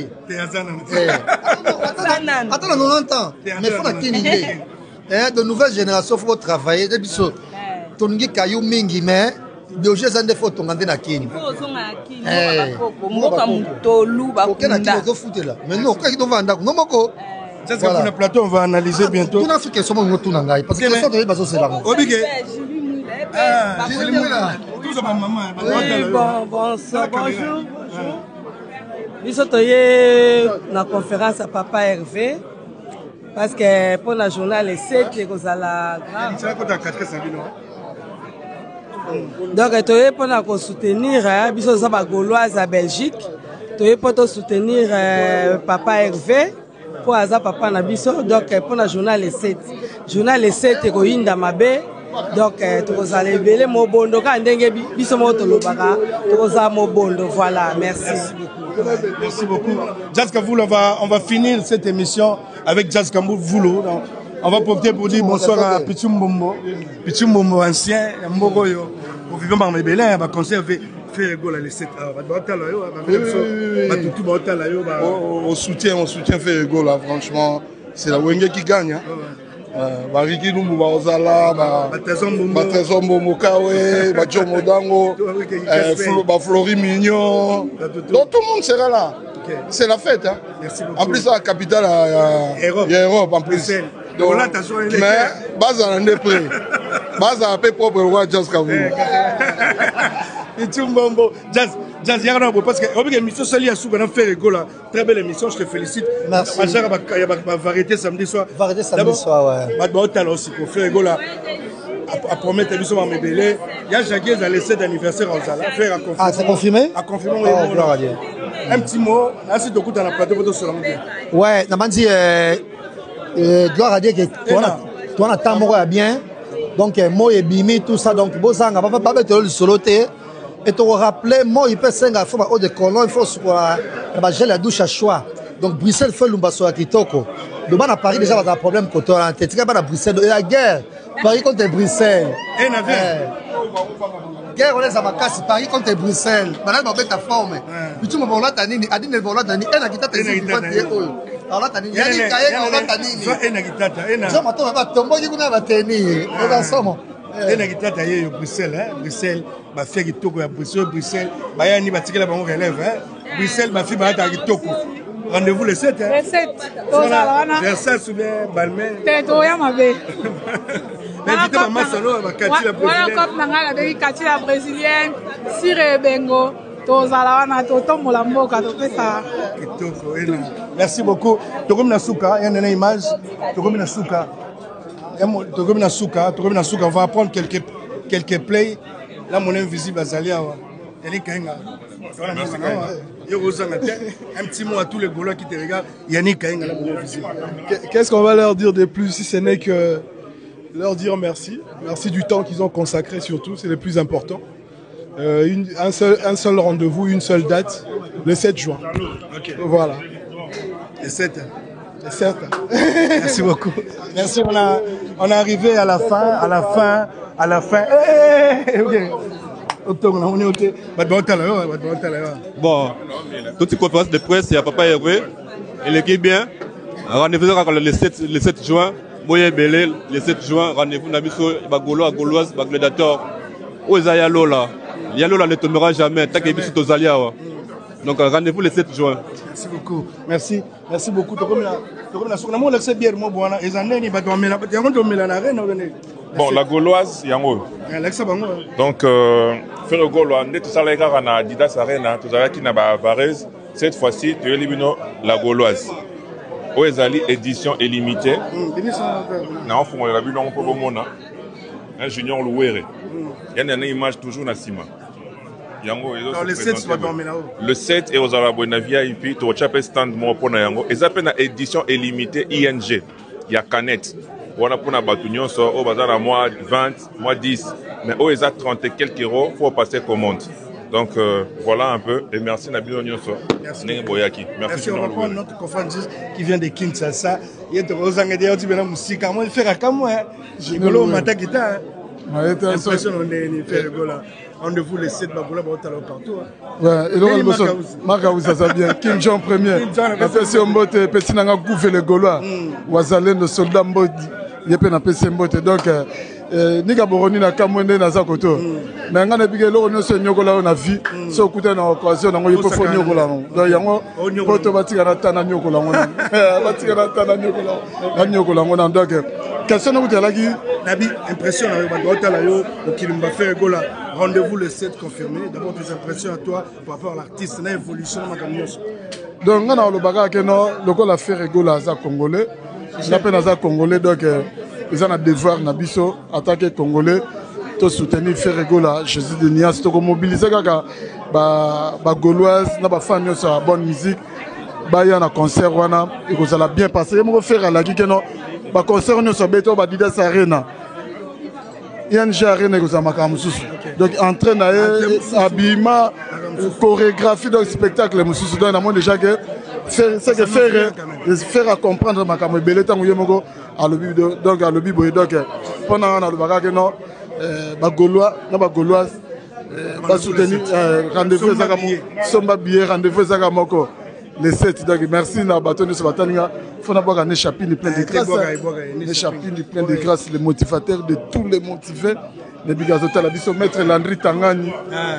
attends 90 ans mais faut na kini de nouvelles générations faut travailler de biso tongi kayu mingi mais Doje zande faut tonga na kini ozonga kini mboka mutolu bakunda ko futela mais non quand on va ndako non moko. C'est ça qu'on a plateau, on va analyser bientôt. Tout l'Afrique est sur mon retour dans parce que ça devait passer là. Obligé. Bonsoir, bonjour. Nous sommes na conférence à Papa Hervé parce que pour la journal les 7 les Rosala. Donc toye pour na soutenir biso za ba gauloise à Belgique. Toye pour soutenir Papa Hervé. Pour Aza Papa Nabiso, donc pour la journal les 7. Journal les 7 et Goinda Mabe, donc tu vas aller belé Mobondo, quand Ndenge Biso Motolobaka, tu vas Mobondo. Voilà, merci. Merci beaucoup. Jazz Kaboul, on va finir cette émission avec Jazz Kaboul Voulo. On va profiter pour dire bonsoir à Pichum ancien, Mbogoyo, pour vivre dans mes bélins, on va conserver. Ferregola les 7 on soutient Ferregola, franchement c'est la Wenge qui gagne. Bariki Lumbu Baozala, Trésor Momokawe, Bacho Modango, Flori Mignon. Donc tout le monde sera là. C'est la fête. Hein. En plus, la capitale, il y a Europe en plus. Donc, mais, base à l'année près. Base à peu propre roi Jazz Kaboul. Jazz, parce que l'émission Sali a souvent fait Ferregola. Très belle émission, je te félicite. Merci. Il y a variété samedi soir. Variété samedi soir, ouais. Je aussi pour Ferregola. À promettre à Bissoma Mébélé. Il y a Jacques à l'essai d'anniversaire en Zala. Ah, c'est confirmé? À confirmer, oui. Un petit mot. Là, c'est tout dans la plateau sur la ouais, Namandi, gloire à Dieu que toi, on a tant bien. Donc, moi et Bimi, tout ça. Donc, Bozanga, pas mettre le solo. Et tu rappeler, moi, il peut s'engager, il faut de colons, il faut gel la douche à choix. Donc, Bruxelles fait l'umbasso à Kitoko. Le ban à Paris, déjà, il y a un problème côté on a un Bruxelles, il y a la guerre. Paris contre Bruxelles. guerre on est à Makassi Paris contre Bruxelles bana ba beta forme bitu mo bola tanini adine bola tanini ena kitata ezi kifati oyo alors tanini yani kayenga bola tanini so ena kitata ena so mato ba tomboki kuna ba teni eza somo ena kitata yeyo Bruxelles Bruxelles ba fia kitoko ya Bruxelles ba yani ba tikela bango relève Bruxelles ba fi ba ta kitoko rendez-vous le 7 le 7 tozala Versailles ou bien Balmain teto ya mabe invité maman solo ba kati la brésilienne wana cop nanga la beki kati la brésilienne sire bengo tozala wana totombola mboka topesa kitoko ena merci beaucoup tokomi na suka ya nena image tokomi na suka on va apprendre quelques plays là mon invisible azali awa Yannick Kayenga un petit mot à tous les Gaulois qui te regardent. Yannick Kayenga, qu'est-ce qu'on va leur dire de plus si ce n'est que leur dire merci. Merci du temps qu'ils ont consacré surtout, c'est le plus important. Un seul rendez-vous, une seule date, le 7 juin. Okay. Voilà. Le 7. Le 7. Merci beaucoup. Merci, on est arrivé à la fin. Okay. Bon, toute cette conférence de presse, il y a Papa Hervé, il est bien. Rendez-vous le 7 juin, Moyen Belé, le 7 juin, rendez-vous Nabiso, Bagolo, Gauloise, Bagledator. Où est Yalola? Yalola ne tombera jamais, tant qu'il est aux Alias. Donc rendez-vous le 7 juin. Merci beaucoup. Merci beaucoup. Bon, la Gauloise, Yango. Donc, faire Gaulois, tout ça, les gars, on a Didas Arena, tout ça, qui n'a pas Varese. Cette fois-ci, tu es la Gauloise. Oezali, édition illimitée. Non, on a vu, on peut voir un junior loué. Il y a une image toujours dans Sima. Le 7 et aux Arabes Navia, et puis tu as stand pour Yango. Ils appellent une édition illimitée ING. Il y a Canette. On a pour la Batunion, au bazar à moi 20, moi 10. Mais eux, ils ont 30 et quelques euros pour passer commande. Donc voilà un peu. Et merci Nabil Onyoso. Merci. Merci. On va prendre notre conférence qui vient de Kinshasa. Il y a des choses qui sont en musique. Comment il fait comme moi? J'ai le matin qui t'a. Impression on est fait là. Rendez-vous les 7 Bagola partout. Ouais, et donc Marc ça va bien. Kim Jong premier. Après si on botte petit nanga gouffe les Gaulois. Wazalé le soldat mbodi. Yepé na pese mbote donc nika boroni na kamwende na zakoto. Mais ngana bige lo no so nyokola na vie. So kuta na occasion na ngoyi fo nyokola ngo. Donc yango poto batika na tana nyokola ngo. Batika na tana nyokola. Na nyokola ngo na donc question na kuta laki nabi impression na ba hôtel yo okilumba faire gola. Rendez-vous le 7 confirmé. D'abord tes impressions à toi par rapport à l'artiste, na évolution na makamnyos. Donc ngana lo baga ke no lokola faire gola za congolais. J'appelle Naza Congolais, donc ils ont un devoir, Nabiso, en tant que Congolais, de soutenir Ferregola, Jésus de Nias, de mobiliser les Gauloises, les fans de la bonne musique, il y a un concert, et ça a bien passé. Je vais faire à la Kikeno, le concert, nous sommes béton, Didas Arena. Il y a un Arena qui est donc en train d'habillement, chorégraphie, donc spectacle, donc il y a déjà que c'est que faire comprendre ma caméra belé tant que yemoko à l'objet donc à l'objet donc pendant le bagage non Gaulois na Gauloise ba soutenir rendez-vous ça comme somba billet rendez-vous ça comme moko les 7 donc merci na bateau sur batania faut n'avoir un chapitre plein de grâce les chapitres plein de grâce les motivateurs de tous les motivés les bigazoта la biso maître Landry Tangani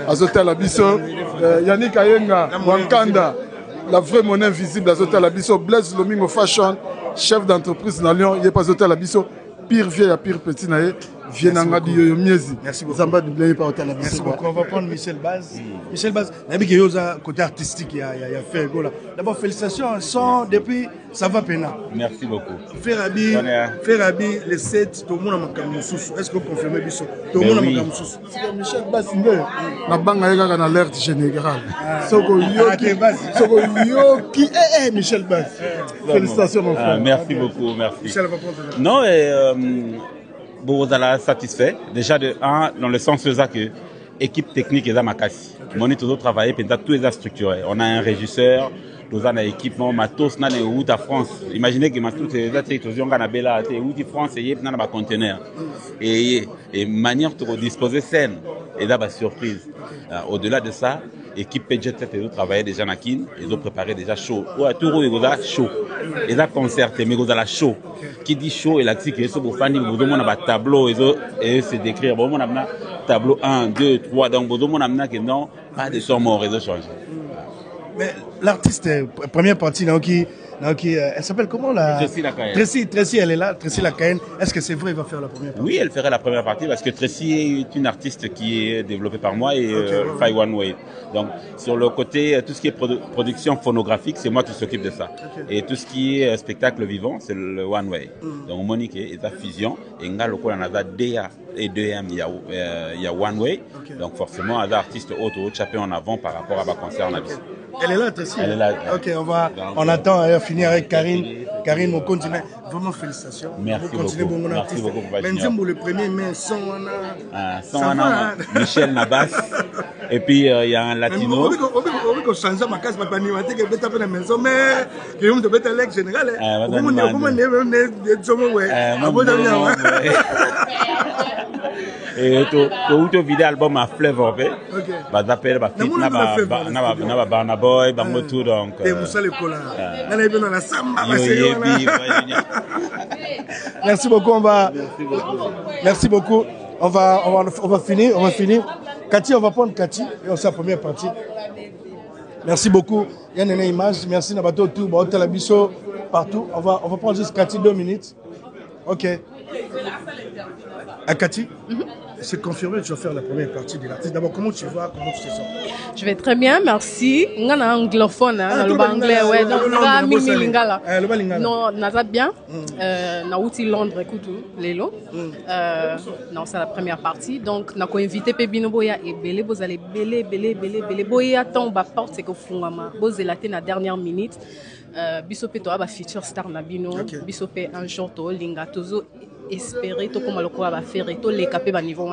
azota la biso Yannick Kayenga Wankanda la vraie monnaie invisible, Azota Labiso, Blaise Lomingo Fashion, chef d'entreprise dans Lyon, il n'y a pas Azota Labiso, pire vieille à pire petit, merci beaucoup. Merci beaucoup. On va prendre Michel Baz. Michel Baz, il y a un côté artistique, il y a fait Gola. D'abord, félicitations, son depuis, ça va peine. Merci beaucoup. Ferrabi, les 7, tout le monde a un est-ce que vous confirmez Bisso? Tout le monde a un c'est Michel Baz, na banga yega na alerte générale. Michel Baz. Félicitations, mon frère. Merci beaucoup, merci. Michel va prendre. Non, vous allez satisfait. Déjà, dans le sens que l'équipe technique est à Makassi. On est toujours travaillé, tout est structuré. On a un régisseur, nous avons un équipement, matos, nous sommes en France. Imaginez que matos, c'est en France, et un conteneur. Et manière de disposer scène. et là, bah, surprise. Au-delà de ça, l'équipe Jet Set, ils ont travaillé déjà dans Kin, ils ont préparé déjà chaud. Ouais, tout le monde est chaud. Ils ont concerté, mais ils ont la chaud. Qui dit chaud, il a dit que les fans, ils ont un tableau, et c'est d'écrire. Bon, on a un tableau 1, 2, 3, donc on a un que non, pas de son mort, ils ont changé. Mais l'artiste, première partie, elle s'appelle comment là? Tracy Lakaen. Tracy, elle est là, Tracy Lakaen. Est-ce que c'est vrai qu'elle va faire la première partie? Oui, elle ferait la première partie parce que Tracy est une artiste qui est développée par moi et Fai One Way. Donc, sur le côté, tout ce qui est production phonographique, c'est moi qui s'occupe de ça. Et tout ce qui est spectacle vivant, c'est le One Way. Donc, Monique est la fusion. Et nous avons DA et 2M, il y a One Way. Donc, forcément, les artistes autres, chapés en avant par rapport à ma concert en Abyss. Elle est là, Tracy. Elle est là. Ok, on attend à finir avec Karine. Karine, on continue. Vraiment félicitations. Merci beaucoup. Merci beaucoup. Même le premier, mais sans Michel Nabas. Et puis il y a un latino. On peut changer ma case, ma animateur qui est à la maison, mais qui est de l'ex général. Et tout vidéo album à Flavor B. Bah d'appel bah fit na ba boy ba moto donc. Et vous savez quoi là? Dans la samba. Merci beaucoup, Merci beaucoup. On va finir. Cathy, on va prendre Cathy et on sait la première partie. Merci beaucoup. Il y a une image. Merci Nabato tout, Talabiso partout. On va prendre juste Cathy 2 minutes. Ok. À Cathy, c'est confirmé que tu vas faire la première partie de l'artiste. D'abord, comment tu vas, comment tu te sens? Je vais très bien, merci. On a un anglophone, le anglais, ouais. Donc, on a Mimi Lingala. Non, on a bien. On a outil Londres, écoute, Lélo. Non, c'est la première partie. Donc, on a invité Pebino Boya et Belé. Vous allez Belé. Boya, tant bas porte, c'est que Fungama. Vous allez la dernière minute. Bisopé, toi, feature star Nabino. Bisopé, un jour, Linga, Tozo. Espérer tout comme le quoi va faire et tout les capés à niveau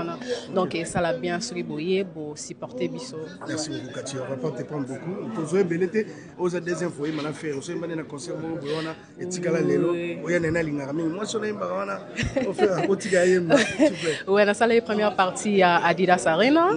donc ça l'a bien souriboyer pour supporter Bisso. Merci beaucoup Cathy, on va pas te prendre beaucoup. Pour jouer belleté aux des infos il m'a fait aussi mané na concert mo boyona et tikala lelo oyana na linga mingi moi sur na bana on fait un petit gaïm s'il vous plaît. Ouais, na la première partie à Adidas Arena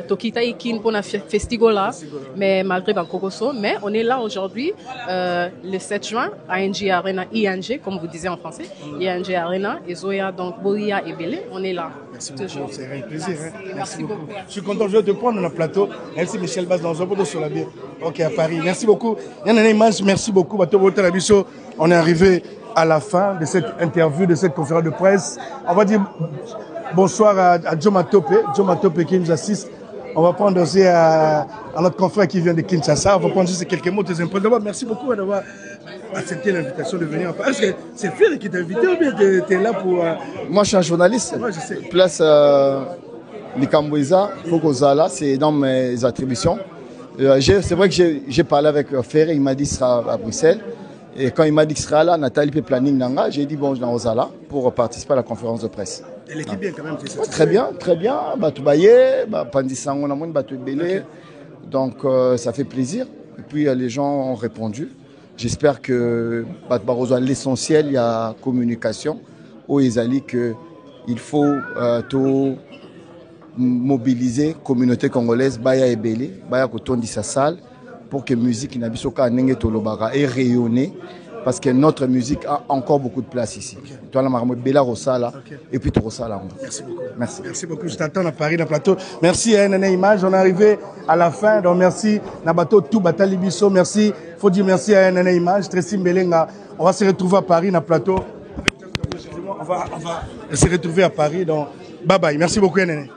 Tokita Ikin pour na festival là mais malgré Bankokoso mais on est là aujourd'hui le 7 juin à ING Arena ING comme vous disiez en français ING Arena et Zoya, donc Boya et Belé, on est là. Merci beaucoup, c'est un plaisir. Merci beaucoup. Je suis content, je vais te prendre dans le plateau. Merci Michel Bass dans un photo sur la bière. Ok, à Paris. Merci beaucoup. Merci beaucoup. On est arrivé à la fin de cette interview, de cette conférence de presse. On va dire bonsoir à Joma Topé qui nous assiste. On va prendre aussi à notre confrère qui vient de Kinshasa. On va prendre juste quelques mots. D'abord, merci beaucoup d'avoir accepté l'invitation de venir. Est-ce que c'est Ferry qui t'a invité ou bien tu es là pour... Moi, je suis un journaliste. Moi, je sais. Place Nikamboisa, Fokozala, c'est dans mes attributions. C'est vrai que j'ai parlé avec Ferry, il m'a dit qu'il sera à Bruxelles. Et quand il m'a dit qu'il sera là, Nathalie peut planning Nanga, j'ai dit bon, je suis là pour participer à la conférence de presse. Elle était bien quand même. Très bien. Batoubaye, Pandisango, Batoubele. Donc ça fait plaisir. Et puis les gens ont répondu. J'espère que l'essentiel, il y a communication. Où ils allaient qu'il faut tout mobiliser la communauté congolaise, Baya et Belé, Baya Kotondi sa salle, pour que la musique n'abisoka nenge tolobara et rayonner. Parce que notre musique a encore beaucoup de place ici. Toi, la marmotte Bella Rosala et puis Rosala. Merci beaucoup. Merci beaucoup. Je t'attends à Paris, dans le plateau. Merci à NN Image. On est arrivé à la fin. Donc, merci Nabato Tout Batali Bisso. Merci. Faut dire merci à NN Image. Tracy Mbelenga. On va se retrouver à Paris, dans le plateau. On va se retrouver à Paris. Donc, bye bye. Merci beaucoup, NN.